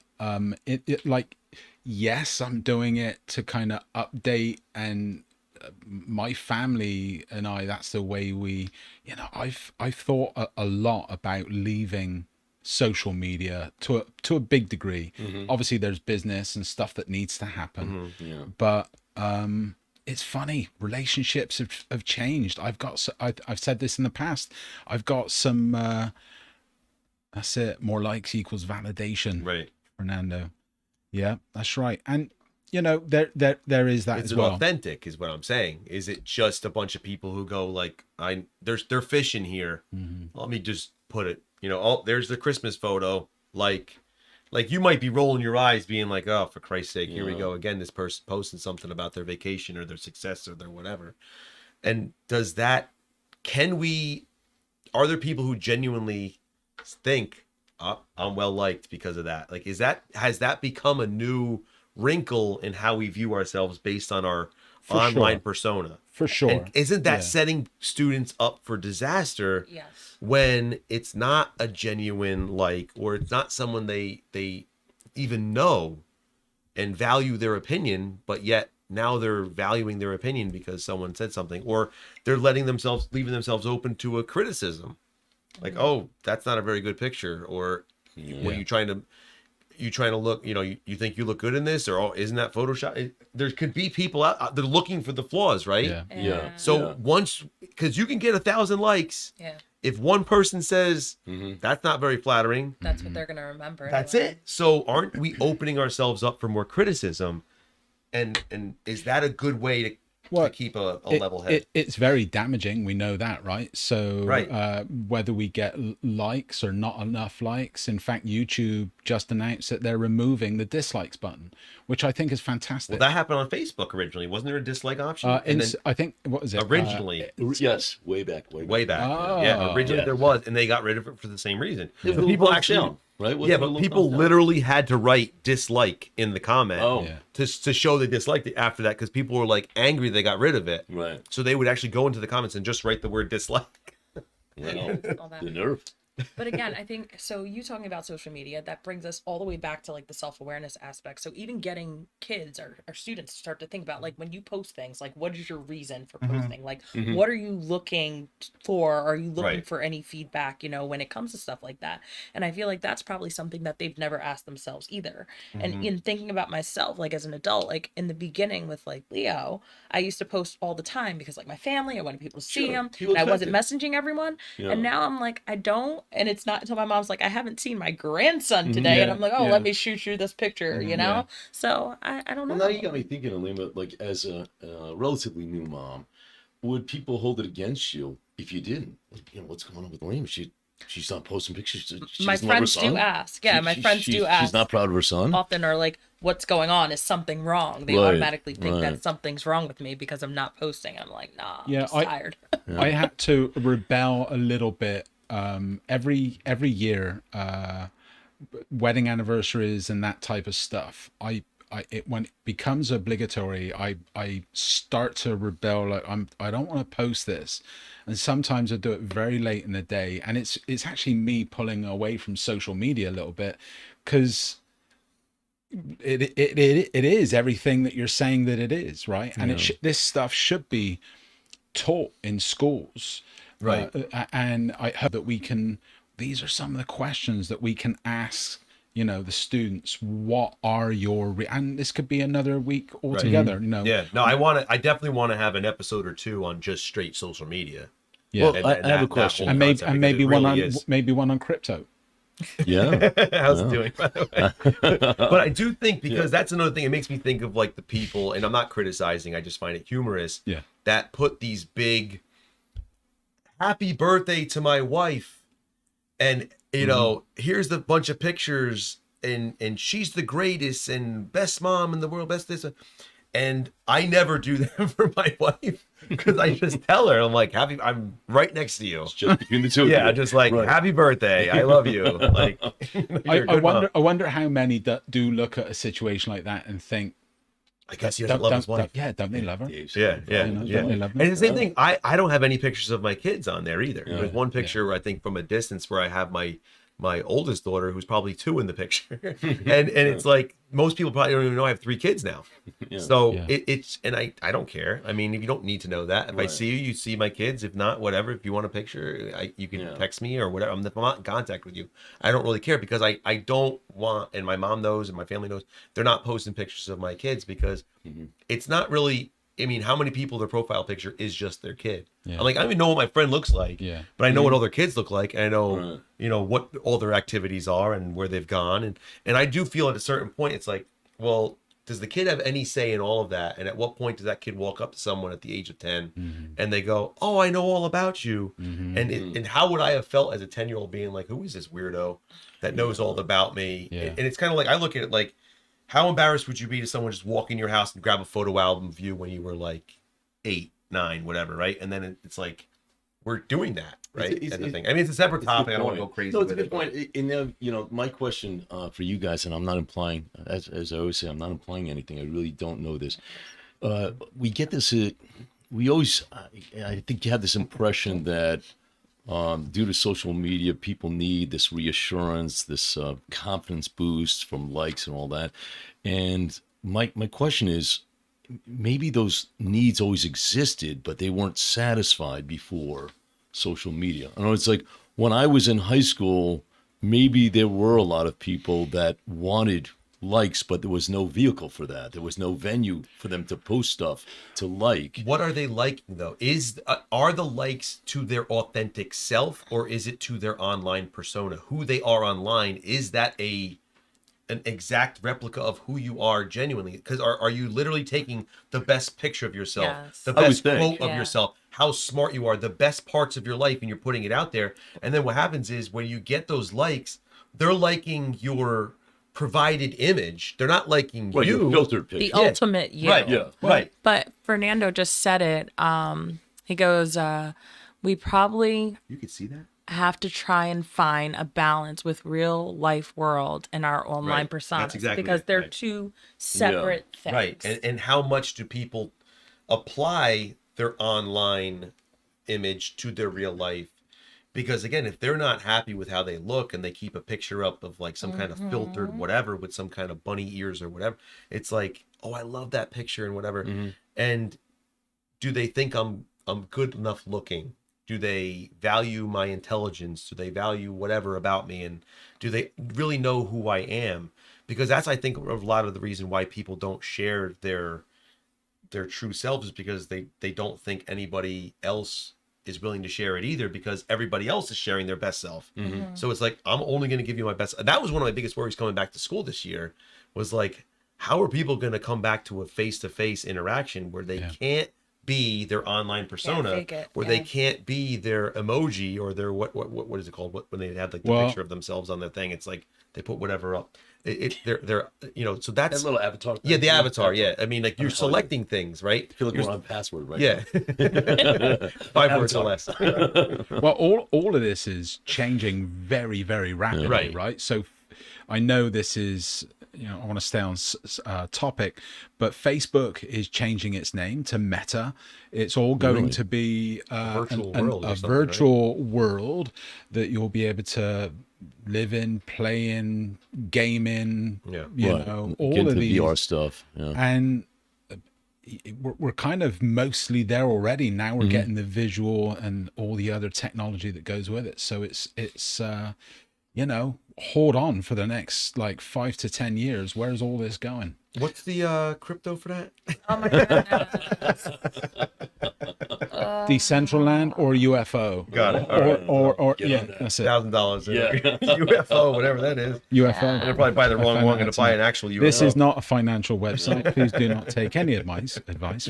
it like, yes, I'm doing it to kind of update, and my family and I, that's the way we, you know, I've thought a lot about leaving social media to a big degree. Obviously there's business and stuff that needs to happen, Yeah. but it's funny, relationships have changed. I've said this in the past, I've got some that's it, more likes equals validation, Right. Fernando. Yeah, that's right. And you know, there is that Is as it well. authentic is what I'm saying? Is it just a bunch of people who go like, they're fishing here. Let me just put it, you know, oh, there's the Christmas photo. Like you might be rolling your eyes being like, oh, for Christ's sake, here we go again. This person posting something about their vacation or their success or their whatever. And are there people who genuinely think, oh, I'm well liked because of that? Like, has that become a new wrinkle in how we view ourselves based on our For online sure. persona? For sure. And isn't that Yeah. setting students up for disaster? Yes. When it's not a genuine like, or it's not someone they even know and value their opinion, but yet now they're valuing their opinion because someone said something, or they're leaving themselves open to a criticism, like, oh, that's not a very good picture, or what are you trying to look, you know, you think you look good in this, or, oh, isn't that Photoshop? There could be people out, they're looking for the flaws, right? Yeah. Yeah. So once, because you can get 1,000 likes, Yeah. if one person says that's not very flattering, That's what they're going to remember. that's anyway. it. So aren't we opening ourselves up for more criticism? And is that a good way to keep a level head? It's very damaging. We know that, right? So Right. whether we get likes or not enough likes, in fact, YouTube just announced that they're removing the dislikes button, which I think is fantastic. Well, that happened on Facebook originally. Wasn't there a dislike option? And then I think, what was it? originally, Yes, way back. way back. Oh. Yeah, originally Yeah. there was, and they got rid of it for the same reason. It was a But little people thumbs actually, down, right? Wasn't yeah, it a but little people thumbs down? literally had to write dislike in the comment Oh. Yeah. to show they disliked it after that, because people were like angry they got rid of it. Right. So they would actually go into the comments and just write the word dislike. Well, All that. the nerve. But again, I think so. You talking about social media, that brings us all the way back to like the self-awareness aspect. So even getting kids or students to start to think about like when you post things, like what is your reason for posting? Like Mhm. what are you looking for? Are you looking Right. for any feedback, when it comes to stuff like that? And I feel like that's probably something that they've never asked themselves either. And Mhm. in thinking about myself, like as an adult, like in the beginning with like Leo, I used to post all the time because like my family, I wanted people to see Sure. him, People and I wasn't expect messaging everyone. Yeah. And now I'm like, I don't. And it's not until my mom's like, I haven't seen my grandson Mhm. today. And Yeah, I'm like, oh, yeah. let me shoot you this picture, Mhm. Yeah. So I don't Well, know. now you got me thinking, Alima, like as a relatively new mom, would people hold it against you if you didn't? Like, what's going on with Alima? She's not posting pictures. She My doesn't love her friends do son. ask. Yeah, my friends do She's not ask proud of her son. often, are like, what's going on? Is something wrong? They Right, automatically think right. that something's wrong with me because I'm not posting. I'm like, nah, I'm Yeah, just tired. I had to rebel a little bit every year, wedding anniversaries and that type of stuff. When it becomes obligatory, I start to rebel. Like I don't want to post this, and sometimes I do it very late in the day, and it's actually me pulling away from social media a little bit, because it is everything that you're saying that it is, right? And this stuff should be taught in schools, Right. and I hope that we can. These are some of the questions that we can ask. The students. What are your and this could be another week altogether. Yeah. No, I definitely want to have an episode or two on just straight social media. Yeah, Well, I have a question. Whole and maybe concept, because it one really on is. maybe one on crypto. Yeah. How's it Yeah. doing, by the way? But I do think, because that's another thing, it makes me think of like the people, and I'm not criticizing, I just find it humorous, Yeah. that put these big happy birthday to my wife, and here's the bunch of pictures, and she's the greatest and best mom in the world, best this, and I never do that for my wife, because I just tell her, I'm like, I'm right next to you. It's just between the two of Yeah, you. just like, Right. happy birthday, I love you. Like, you're a I good mom. wonder how many do look at a situation like that and think, I guess he doesn't love his wife. don't they love her? Dave's Yeah, yeah, You know, yeah. don't they love And me? it's the same thing. I don't have any pictures of my kids on there either. Yeah, There's one picture, I think, from a distance where I have my oldest daughter, who's probably 2 in the picture, and it's like most people probably don't even know I have 3 kids now. Yeah. So Yeah. it's and I don't care. I mean, if you don't need to know that. If I Right. see you, you see my kids. If not, whatever. If you want a picture, you can Yeah. text me or whatever. If I'm not in contact with you, I don't really care, because I don't want, and my mom knows and my family knows, they're not posting pictures of my kids, because it's not really. I mean, how many people their profile picture is just their kid? Yeah. I'm like, I don't even know what my friend looks like, Yeah. but I know what all their kids look like, and I know, Right. what all their activities are and where they've gone, and I do feel at a certain point, it's like, well, does the kid have any say in all of that? And at what point does that kid walk up to someone at the age of 10 and they go, "Oh, I know all about you," and how would I have felt as a 10-year-old being like, "Who is this weirdo that knows all about me?" Yeah. And it's kind of like, I look at it like, how embarrassed would you be to someone just walk in your house and grab a photo album of you when you were like 8, 9, whatever, right? And then it's like, we're doing that, right? It's- And the thing. I mean, it's a separate It's a topic. good I don't want to go point. crazy. No, it's a with good it, but- point. And then, my question for you guys, and I'm not implying, as I always say, I'm not implying anything. I really don't know this. We get this. We always, I think, you have this impression that due to social media, people need this reassurance, this confidence boost from likes and all that. And my question is, maybe those needs always existed, but they weren't satisfied before social media. I know it's like when I was in high school, maybe there were a lot of people that wanted likes, but there was no vehicle for that. There was no venue for them to post stuff to like. What are they liking though? Are the likes to their authentic self, or is it to their online persona? Who they are online, is that an exact replica of who you are genuinely? Because are you literally taking the best picture of yourself, Yes. the I would best think. quote of Yeah. yourself, how smart you are, the best parts of your life, and you're putting it out there? And then what happens is, when you get those likes, they're liking your provided image. They're not liking Right, you. your filtered The picture. ultimate you. Right. Yeah. Right. But Fernando just said it. He goes, we probably You could see that. have to try and find a balance with real life world and our online Right. personas, That's exactly because it. they're Right. two separate things. Right. And how much do people apply their online image to their real life? Because again, if they're not happy with how they look and they keep a picture up of like some kind of filtered whatever with some kind of bunny ears or whatever, it's like, oh, I love that picture and whatever. And do they think I'm good enough looking? Do they value my intelligence? Do they value whatever about me? And do they really know who I am? Because that's, I think, a lot of the reason why people don't share their true selves, is because they don't think anybody else is willing to share it either, because everybody else is sharing their best self. So it's like, I'm only going to give you my best. And that was one of my biggest worries coming back to school this year, was like, how are people going to come back to a face-to-face interaction where they can't be their online persona, fake it. where they can't be their emoji or their what is it called, when they have like the picture of themselves on their thing? It's like they put whatever up. They're so that's That little avatar. yeah, the avatar. Yeah, I mean, like, you're selecting things, right? I feel like we're on password, right? Yeah. 5 words or less. Well, all of this is changing very, very rapidly, right? So I know this is, I want to stay on topic, but Facebook is changing its name to Meta. It's all going to be a virtual world that you'll be able to live in, play in, game in, all Get of into these VR stuff. Yeah. And we're kind of mostly there already. Now we're getting the visual and all the other technology that goes with it. So it's hold on for the next like 5 to 10 years. Where's all this going? What's the crypto for that? Oh my goodness. Decentraland or UFO? Got it. Or yeah, that's it. $1,000. Yeah. UFO, whatever that is. UFO. They'll probably buy the wrong one. Going to buy an actual UFO. This is not a financial website. Please do not take any advice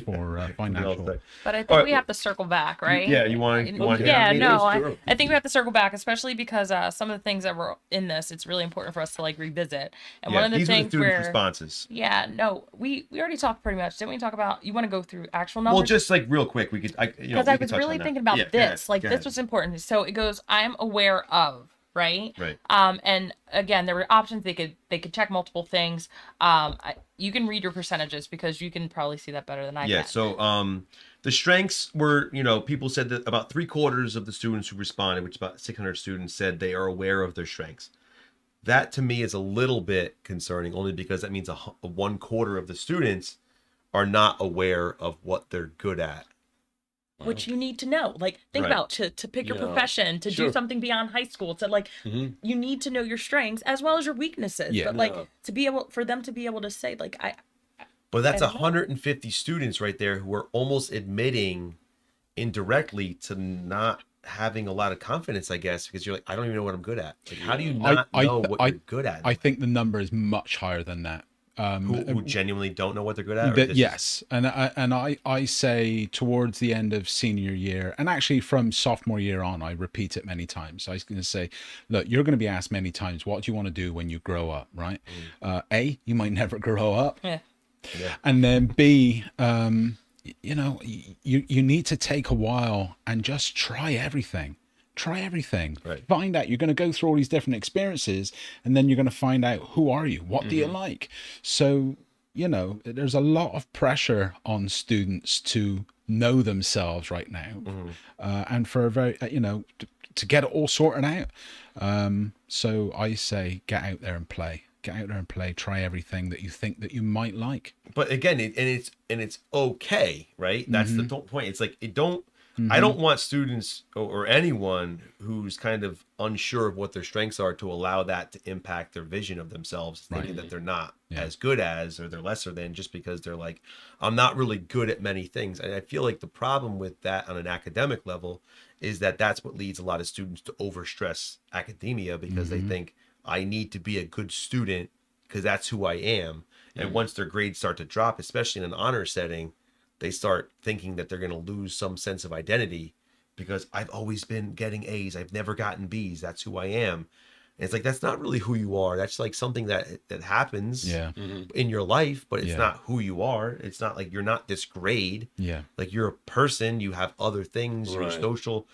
for financial. But I think we have to circle back, right? Yeah, you want to Yeah, it no, is true. I think we have to circle back, especially because some of the things that were in this, it's really important for us to like revisit. And one of the these things are the student where responses. yeah, no, we already talked pretty much. Didn't we talk about? You want to go through actual numbers? Well, just like real quick, we could. Because I was really thinking about this. This was important. So it goes, I'm aware of, right? Right. And again, there were options. They could check multiple things. You can read your percentages because you can probably see that better than I can. Yeah. So the strengths were, people said that about 3/4 of the students who responded, which is about 600 students, said they are aware of their strengths. That to me is a little bit concerning, only because that means a 1/4 of the students are not aware of what they're good at. Which you need to know. Like, think about to pick your profession, to do something beyond high school, to like, you need to know your strengths as well as your weaknesses. Yeah. But like, for them to be able to say, like, But that's I don't know. 150 students right there who are almost admitting indirectly to not having a lot of confidence, I guess, because you're like, I don't even know what I'm good at. Like, how do you not know what you're good at? I think the number is much higher than that. Who genuinely don't know what they're good at? Yes, and I say towards the end of senior year, and actually from sophomore year on, I repeat it many times. I was going to say, look, you're going to be asked many times, what do you want to do when you grow up, right? A, you might never grow up, and then B, you need to take a while and just try everything. Right. Find out. You're going to go through all these different experiences, and then you're going to find out, who are you, what do you like? So there's a lot of pressure on students to know themselves right now, and for a very to get it all sorted out. So I say, get out there and play. Try everything that you think that you might like. But again, it's okay, right? That's the point. It's like, I don't want students or anyone who's kind of unsure of what their strengths are to allow that to impact their vision of themselves, thinking that they're not as good as, or they're lesser than, just because they're like, I'm not really good at many things. And I feel like the problem with that on an academic level is that that's what leads a lot of students to overstress academia, because they think, I need to be a good student because that's who I am. And once their grades start to drop, especially in an honor setting, they start thinking that they're going to lose some sense of identity, because I've always been getting A's. I've never gotten B's. That's who I am. And it's like, that's not really who you are. That's like something that happens in your life, but it's not who you are. It's not like you're not this grade. Yeah. Like, you're a person, you have other things, you're social.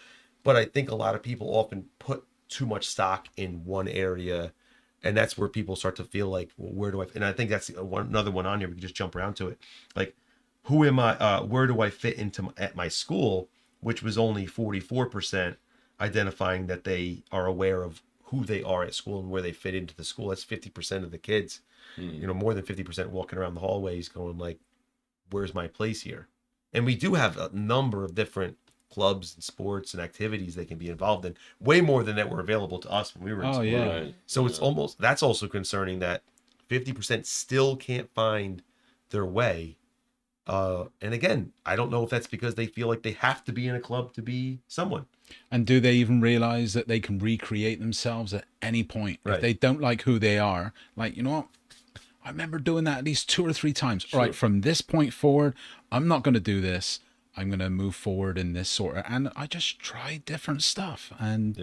But I think a lot of people often put too much stock in one area, and that's where people start to feel like, well, where do I, and I think that's another one on here. We can just jump around to it. Like, who am I, where do I fit into at my school, which was only 44%. identifying that they are aware of who they are at school and where they fit into the school. That's 50% of the kids, more than 50% walking around the hallways going like, where's my place here? And we do have a number of different clubs and sports and activities they can be involved in, way more than that were available to us when we were in Oh, school. yeah. Right. So it's almost, that's also concerning that 50% still can't find their way. And again, I don't know if that's because they feel like they have to be in a club to be someone. And do they even realize that they can recreate themselves at any point? Right. If they don't like who they are, like, you know what? I remember doing that at least 2 or 3 times. All right, from this point forward, I'm not going to do this. I'm going to move forward in this sort of, and I just try different stuff. And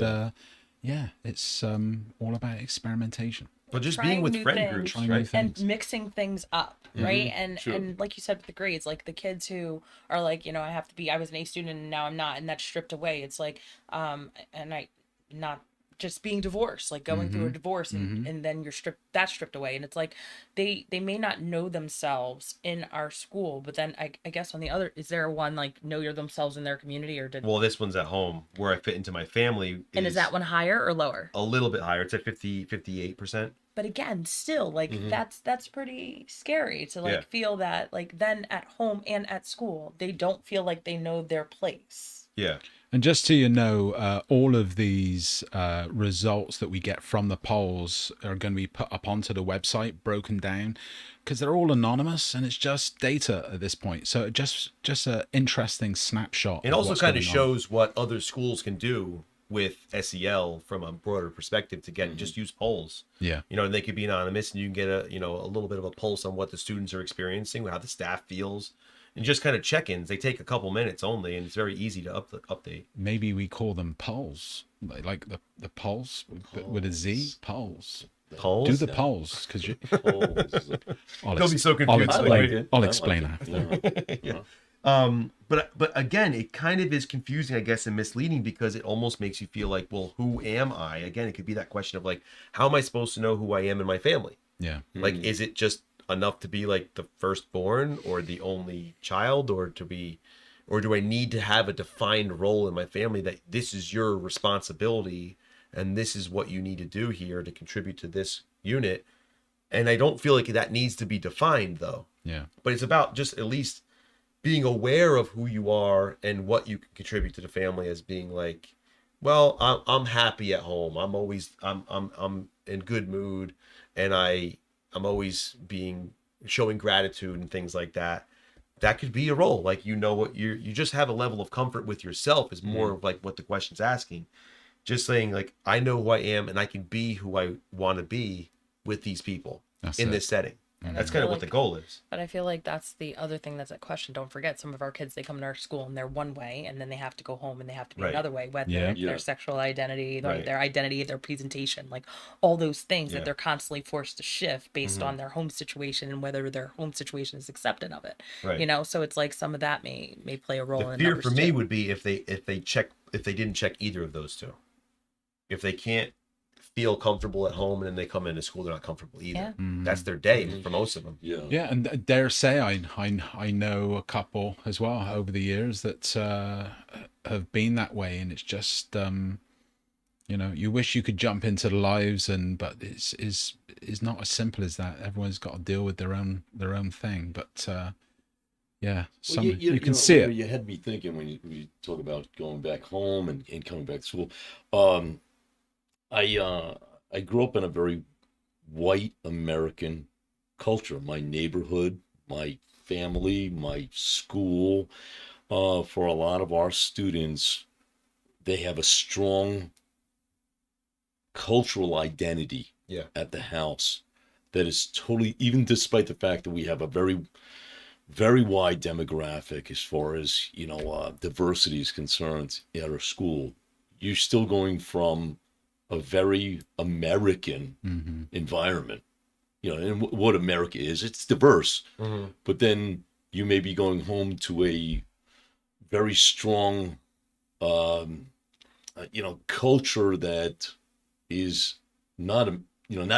it's all about experimentation. But just Trying being with new friend things. groups, Trying new right? things. And mixing things up, right? And Sure. and like you said with the grades, like the kids who are like, I have to be, I was an A student and now I'm not, and that's stripped away. It's like, and I not just being divorced, like going through a divorce, and then that's stripped away, and it's like they may not know themselves in our school, but then I guess on the other, is there one like know your themselves in their community, or did Well, this one's at home. Where I fit into my family and is that one higher or lower? a little bit higher? It's at 58%. But again, still like that's pretty scary to like Yeah. feel that like then at home and at school they don't feel like they know their place. Yeah. And just so you know, all of these results that we get from the polls are going to be put up onto the website, broken down, because they're all anonymous and it's just data at this point. So just an interesting snapshot. It of also what's kind of going on. shows what other schools can do with S.E.L. from a broader perspective to get just use polls. Yeah. And they could be anonymous, and you can get a little bit of a pulse on what the students are experiencing, how the staff feels, and just kind of check-ins. They take a couple minutes only, and it's very easy to update. Maybe we call them polls, like the polls with a Z, polls. Polls. Do the polls, because you. They'll be so confused. I like it. I'll I explain like after. it. Yeah. But again, it kind of is confusing, I guess, and misleading, because it almost makes you feel like, well, who am I? Again, it could be that question of like, how am I supposed to know who I am in my family? Yeah. Like, is it just enough to be like the firstborn or the only child, or do I need to have a defined role in my family that this is your responsibility and this is what you need to do here to contribute to this unit? And I don't feel like that needs to be defined, though. Yeah. But it's about just at least being aware of who you are and what you can contribute to the family, as being like, well, I'm happy at home. I'm in good mood, and I'm always showing gratitude and things like that. That could be a role. Like, what you just have a level of comfort with yourself is more of like what the question's asking. Just saying like, I know who I am and I can be who I want to be with these people That's in it. this setting. And That's I kind of feel what the like- goal is. But I feel like that's the other thing that's at question. Don't forget, some of our kids, they come to our school and they're one way, and then they have to go home and they have to be Right. another way, whether Yeah. it's Yeah. their sexual identity, Right. their identity, their presentation, like all those things Yeah. that they're constantly forced to shift based Mhm. on their home situation and whether their home situation is accepting of it. Right. So it's like some of that may play a role The in fear numbers for me too. would be if they didn't check either of those two. If they can't feel comfortable at home and then they come into school, they're not comfortable either. Yeah. That's their day for most of them. Yeah. Yeah, and dare say I know a couple as well over the years that have been that way, and it's just you wish you could jump into the lives, but it's not as simple as that. Everyone's got to deal with their own thing, but yeah, Well, you can know, see it. You had me thinking when you talk about going back home and coming back to school. I grew up in a very white American culture. My neighborhood, my family, my school. For a lot of our students, they have a strong cultural identity Yeah. at the house that is totally, even despite the fact that we have a very, very wide demographic as far as diversity is concerned at our school. You're still going from a very American environment, and what America is, it's diverse, but then you may be going home to a very strong, culture that is not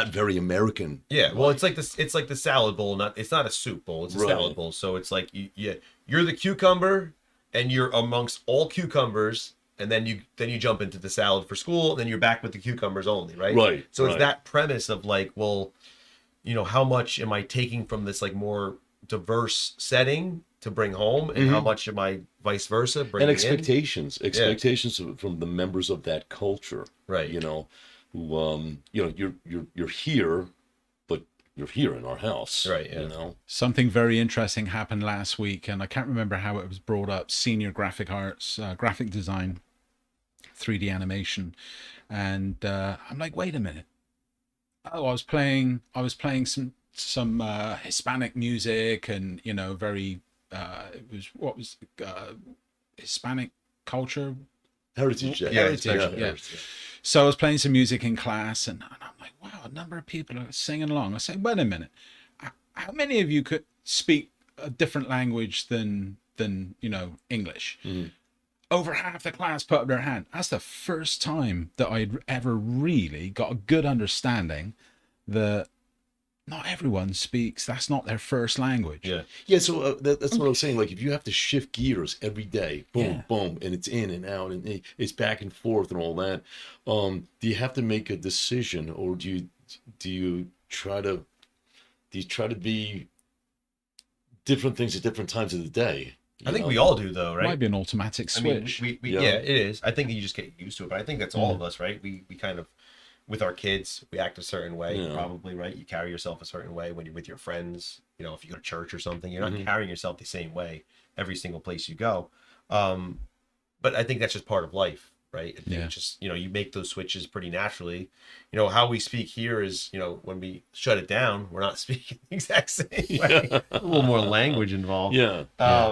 very American. Yeah, well, it's like this. It's like the salad bowl. It's not a soup bowl. It's a Right. salad bowl. So it's like you're the cucumber, and you're amongst all cucumbers, and then you jump into the salad for school, and then you're back with the cucumbers only, right? Right, So it's right. that premise of like, well, how much am I taking from this like more diverse setting to bring home, and how much am I vice versa And bringing in? expectations from the members of that culture, Right. Who you're here, but you're here in our house, Right, yeah. Something very interesting happened last week, and I can't remember how it was brought up. Senior graphic arts, graphic design, 3D animation, and I'm like, wait a minute. Oh, I was playing some Hispanic music, and very it was Hispanic culture. Heritage Day. Heritage, yeah. Heritage. So I was playing some music in class, and I'm like, wow, a number of people are singing along. I say, wait a minute, how many of you could speak a different language than English? Over half the class put up their hand. That's the first time that I'd ever really got a good understanding that not everyone speaks. That's not their first language. Yeah. Yeah, so that's what I was saying. Like, if you have to shift gears every day, boom, Yeah. boom, and it's in and out, and it's back and forth and all that, do you have to make a decision, or do you try to be different things at different times of the day? I think we all do, though, right? Might be an automatic switch. I mean, Yeah. yeah, it is. I think you just get used to it, but I think that's all of us, right? We kind of, with our kids, we act a certain way, Yeah. probably, right? You carry yourself a certain way when you're with your friends. If you go to church or something, you're not carrying yourself the same way every single place you go. But I think that's just part of life, right? I think Yeah. it's just, you make those switches pretty naturally. How we speak here is, when we shut it down, we're not speaking the exact same way. A little more language involved. Yeah.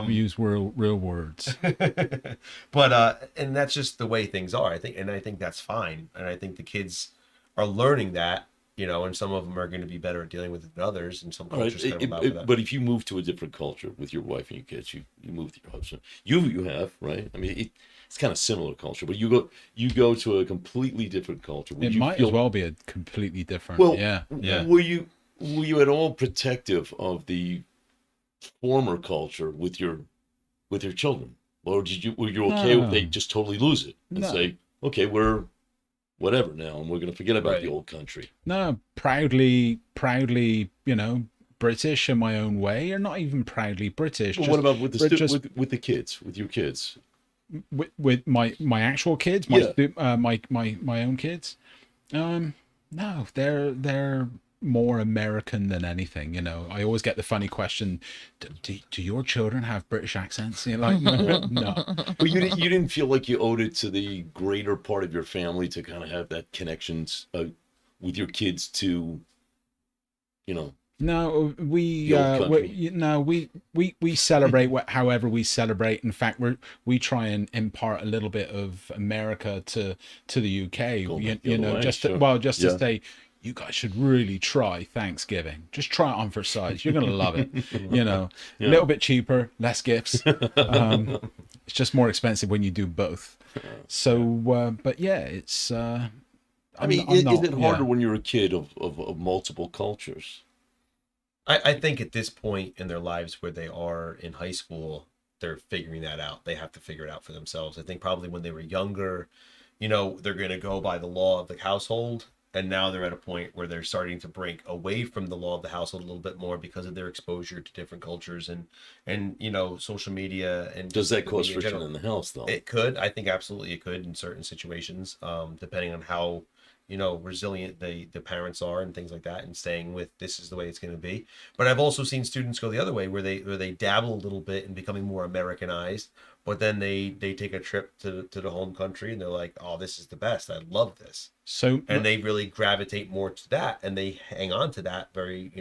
We use real words. But and that's just the way things are. I think that's fine, and I think the kids are learning that, and some of them are going to be better at dealing with it than others, and some All right. cultures kind of allow for that. But if you move to a different culture with your wife and your kids, you move to your husband. You have, right? I mean, it's kind of similar culture, but you go to a completely different culture. Would It you might feel, as well be a completely different. Well, yeah. Were you at all protective of the former culture with your children, or were you okay if they just totally lose it and No. say, okay, we're whatever now, and we're going to forget about Right. the old country? No, proudly, British in my own way, or not even proudly British. Well, just- what about with but just with the kids, with your kids? with my actual kids, my own kids? No, they're more American than anything. I always get the funny question: Do your children have British accents? Like, no. But you didn't feel like you owed it to the greater part of your family to kind of have that connections with your kids to, No, we The old we celebrate however we celebrate. In fact, we try and impart a little bit of America to the UK. Go You, back the other know, way, just sure. to Yeah. say, you guys should really try Thanksgiving. Just try it on for size. You're gonna love it. A little bit cheaper, less gifts. It's just more expensive when you do both. So, but yeah, it's. I I'm mean, not- is it harder yeah. when you're a kid of multiple cultures? I think at this point in their lives where they are in high school, they're figuring that out. They have to figure it out for themselves. I think probably when they were younger, they're going to go by the law of the household. And now they're at a point where they're starting to break away from the law of the household a little bit more because of their exposure to different cultures and social media. And Does that the cause media in friction general. in the house, though? It could. I think absolutely it could in certain situations, depending on how resilient the parents are and things like that, and staying with this is the way it's going to be. But I've also seen students go the other way where they dabble a little bit in becoming more Americanized, but then they take a trip to the home country and they're like, oh, this is the best, I love this, So and they really gravitate more to that, and they hang on to that very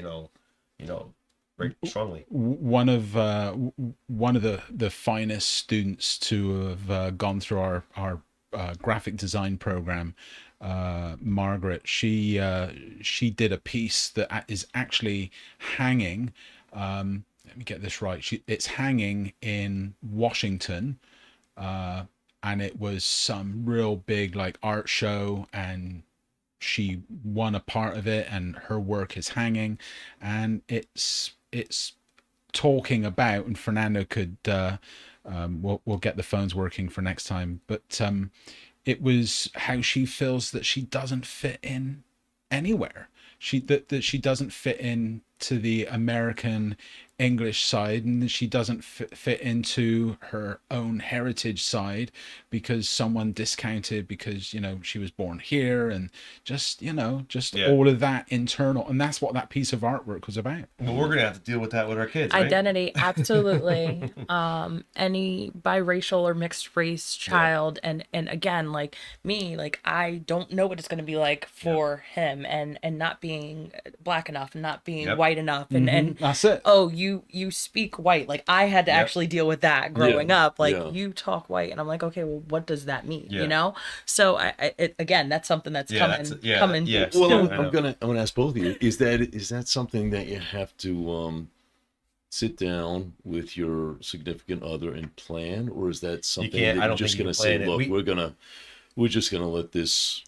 very strongly. one of the finest students to have gone through our graphic design program, Margaret, she did a piece that is actually hanging. Let me get this right. It's hanging in Washington, and it was some real big like art show, and she won a part of it, and her work is hanging, and it's talking about, and Fernando we'll get the phones working for next time. But it was how she feels that she doesn't fit in anywhere. That she doesn't fit in to the American English side, and that she doesn't fit into her own heritage side because someone discounted because she was born here, and just Yeah. all of that internal, and that's what that piece of artwork was about. Well, we're gonna have to deal with that with our kids, right? Identity, absolutely. Any biracial or mixed race child, and again, like me, like I don't know what it's going to be like for him, and not being black enough, and not being white enough, and That's it. oh, you speak white. Like I had to actually deal with that growing up. Like you talk white, and I'm like, okay, well, what does that mean? So again, that's something that's coming. Yeah. Well, I'm gonna ask both of you. Is that something that you have to sit down with your significant other and plan, or is that something that you're just gonna say, look, we're just gonna let this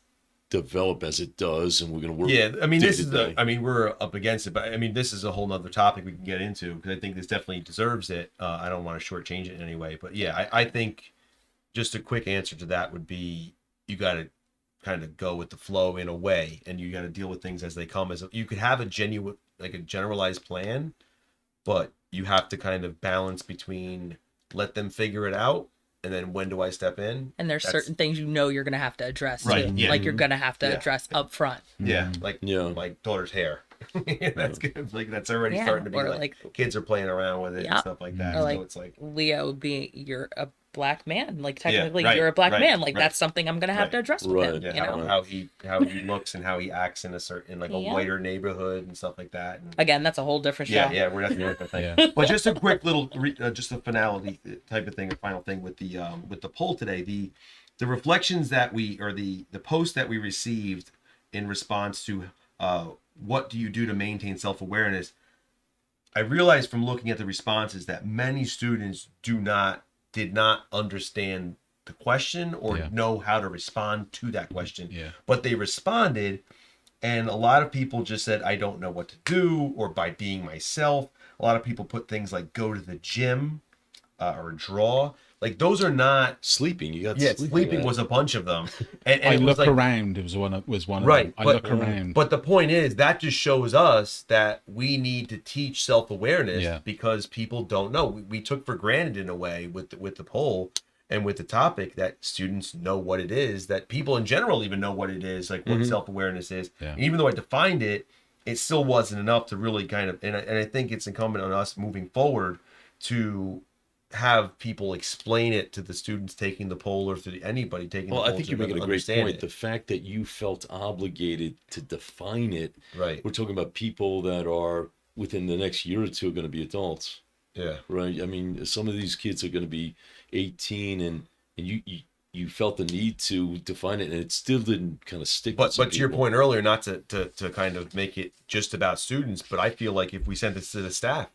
develop as it does, and we're gonna work? Yeah, I mean, we're up against it, but I mean, this is a whole nother topic we can get into, because I think this definitely deserves it. I don't want to shortchange it in any way, but yeah, I think just a quick answer to that would be, you got to kind of go with the flow in a way, and you got to deal with things as they come. As you could have a genuine, like a generalized plan, but you have to kind of balance between let them figure it out, and then when do I step in? And there's certain things you're gonna have to address, right? Too. Yeah. Like you're gonna have to address up front. Yeah, like my daughter's hair. That's good. Like that's already starting to be like kids are playing around with it and stuff like that. Or like, so it's like Leo being you're a black man. Like technically you're a black man. Like that's something I'm gonna have to address with him. Yeah, how he looks and how he acts in a whiter neighborhood and stuff like that. And, again, that's a whole different show. Yeah, we're that's a different thing. But just a quick little, just a finality type of thing, a final thing with the poll today. The reflections that the post that we received in response to what do you do to maintain self-awareness? I realized from looking at the responses that many students did not understand the question or know how to respond to that question. Yeah. But they responded, and a lot of people just said, I don't know what to do, or by being myself. A lot of people put things like go to the gym or draw. Like those are not sleeping. Sleeping was a bunch of them. And I look around. It was one of them. I look around. But the point is that just shows us that we need to teach self-awareness because people don't know. We took for granted in a way with the poll and with the topic that students know what it is, that people in general even know what it is, like what self-awareness is. Yeah. And even though I defined it, it still wasn't enough to really kind of, and I think it's incumbent on us moving forward to have people explain it to the students taking the poll or to anybody taking the poll. Well, I think you're making a great point. It. The fact that you felt obligated to define it. Right. We're talking about people that are within the next year or two going to be adults. Yeah. Right. I mean, some of these kids are going to be 18 and you felt the need to define it, and it still didn't kind of stick. But to your point earlier, not to kind of make it just about students, but I feel like if we sent this to the staff,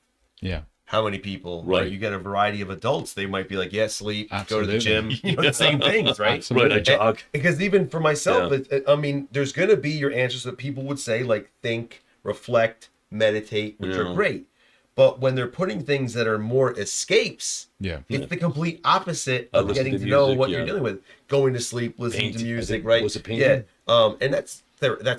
how many people? Right, you get a variety of adults. They might be like, sleep, go to the gym, the same things, right? Absolutely. Right, I jog. Because even for myself, I mean, there's going to be your answers that people would say, like think, reflect, meditate, which are great. But when they're putting things that are more escapes, it's the complete opposite of getting to know what you're dealing with. Going to sleep, listening to music, right? Was it painting? Yeah, and that's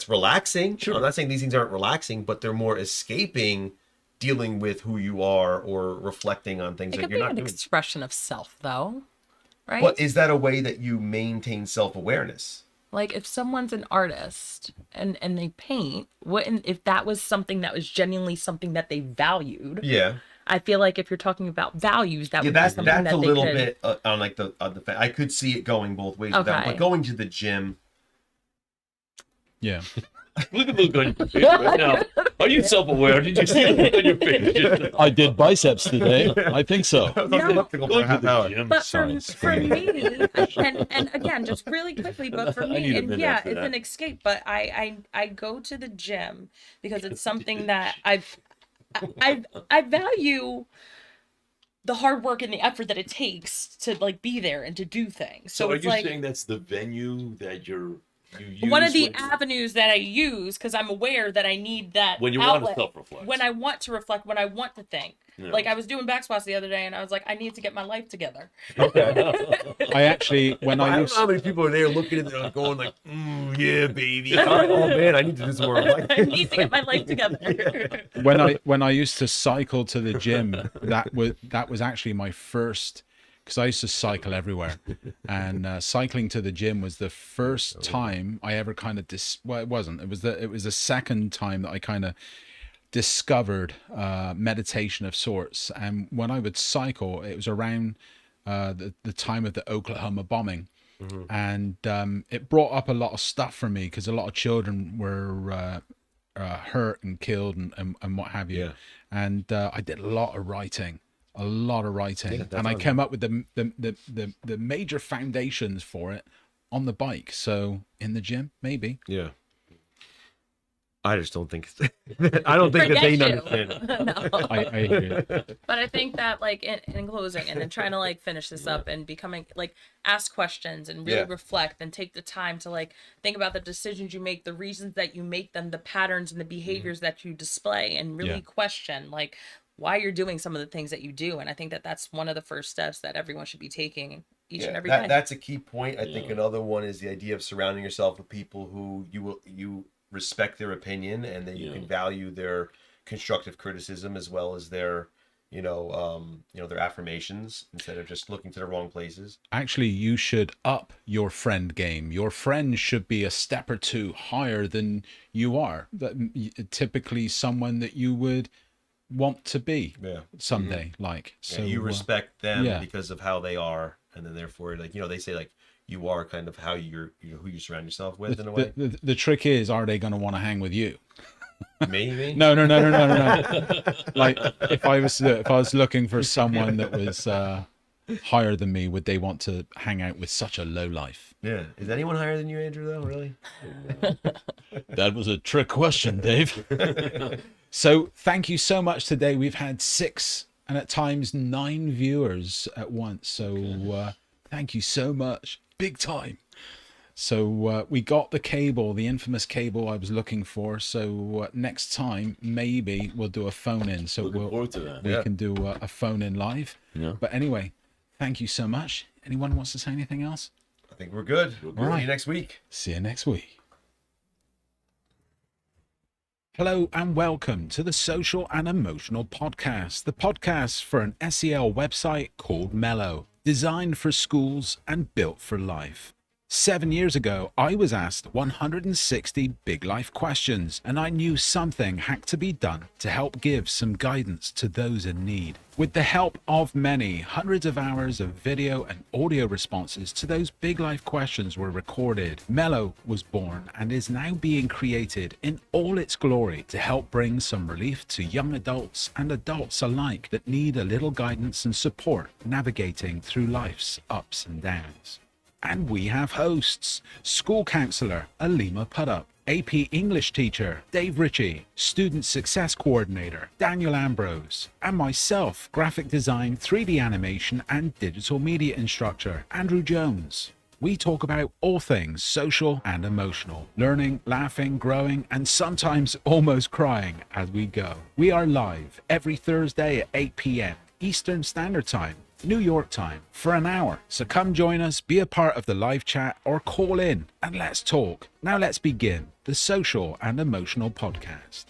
relaxing. Sure. I'm not saying these things aren't relaxing, but they're more escaping dealing with who you are or reflecting on things that you're not doing. It could be an expression of self, though, right? But is that a way that you maintain self-awareness? Like if someone's an artist and they paint, if that was something that was genuinely something that they valued? Yeah. I feel like if you're talking about values, that would be something that that's a little bit on like the I could see it going both ways. Okay. But going to the gym. Yeah. Look at the look on your face right now. Are you self-aware? Did you see the look on your face? I did biceps today. I think so. But for me, and again, just really quickly, but for me, and it's an escape. But I go to the gym because it's something that I value the hard work and the effort that it takes to like be there and to do things. So are you saying that's the venue that you're one of the avenues that I use, because I'm aware that I need that when you outlet. want to self-reflect. When I want to reflect, when I want to think. Yeah. Like I was doing back squats the other day and I was like, I need to get my life together. I actually, when I I don't used know how many people are there looking at it going like, yeah, baby. Oh man, I need to do some more. I need to get my life together. when I used to cycle to the gym, that was actually my first, because I used to cycle everywhere, and cycling to the gym was the first time I ever kind of well, it wasn't. It was the second time that I kind of discovered meditation of sorts. And when I would cycle, it was around the time of the Oklahoma bombing. And it brought up a lot of stuff for me, because a lot of children were hurt and killed and what have you. Yeah. And I did a lot of writing, and I came up with the major foundations for it on the bike. So in the gym, maybe. Yeah. I just don't think I don't think that they understand it. No. I hear you. But I think that like in closing and in trying to like finish this up and becoming like ask questions and really reflect and take the time to like think about the decisions you make, the reasons that you make them, the patterns and the behaviors that you display, and really question like why you're doing some of the things that you do. And I think that that's one of the first steps that everyone should be taking each and every day. That's a key point. I think another one is the idea of surrounding yourself with people who you respect their opinion, and then you can value their constructive criticism as well as their their affirmations, instead of just looking to the wrong places. Actually, you should up your friend game. Your friend should be a step or two higher than you are. Typically someone that you would want to be someday. Like, so you respect them because of how they are, and then therefore, like, they say like you are kind of how who you surround yourself with in a way. The trick is, are they going to want to hang with you? Maybe. No. Like, if I was looking for someone that was higher than me, would they want to hang out with such a low life? Yeah. Is anyone higher than you, Andrew, though? Really? That was a trick question, Dave. So thank you so much today. We've had 6 and at times 9 viewers at once. So thank you so much. Big time. So we got the cable, the infamous cable I was looking for. So next time, maybe we'll do a phone in. So Looking forward to that. we can do a phone in live. Yeah. But anyway, thank you so much. Anyone wants to say anything else? I think we're good. We'll right. see you next week. See you next week. Hello and welcome to the Social and Emotional Podcast, the podcast for an S.E.L. website called Mellow, designed for schools and built for life. 7 years ago, I was asked 160 big life questions, and I knew something had to be done to help give some guidance to those in need. With the help of many, hundreds of hours of video and audio responses to those big life questions were recorded. Mellow was born and is now being created in all its glory to help bring some relief to young adults and adults alike that need a little guidance and support navigating through life's ups and downs. And we have hosts: school counselor Alima Puddup, AP English teacher Dave Ritchie, student success coordinator Daniel Ambrose, and myself, graphic design, 3D animation and digital media instructor Andrew Jones. We talk about all things social and emotional, learning, laughing, growing, and sometimes almost crying as we go. We are live every Thursday at 8 p.m. Eastern Standard Time, New York time, for an hour. So come join us, be a part of the live chat, or call in and let's talk. Now let's begin the Social and Emotional Podcast.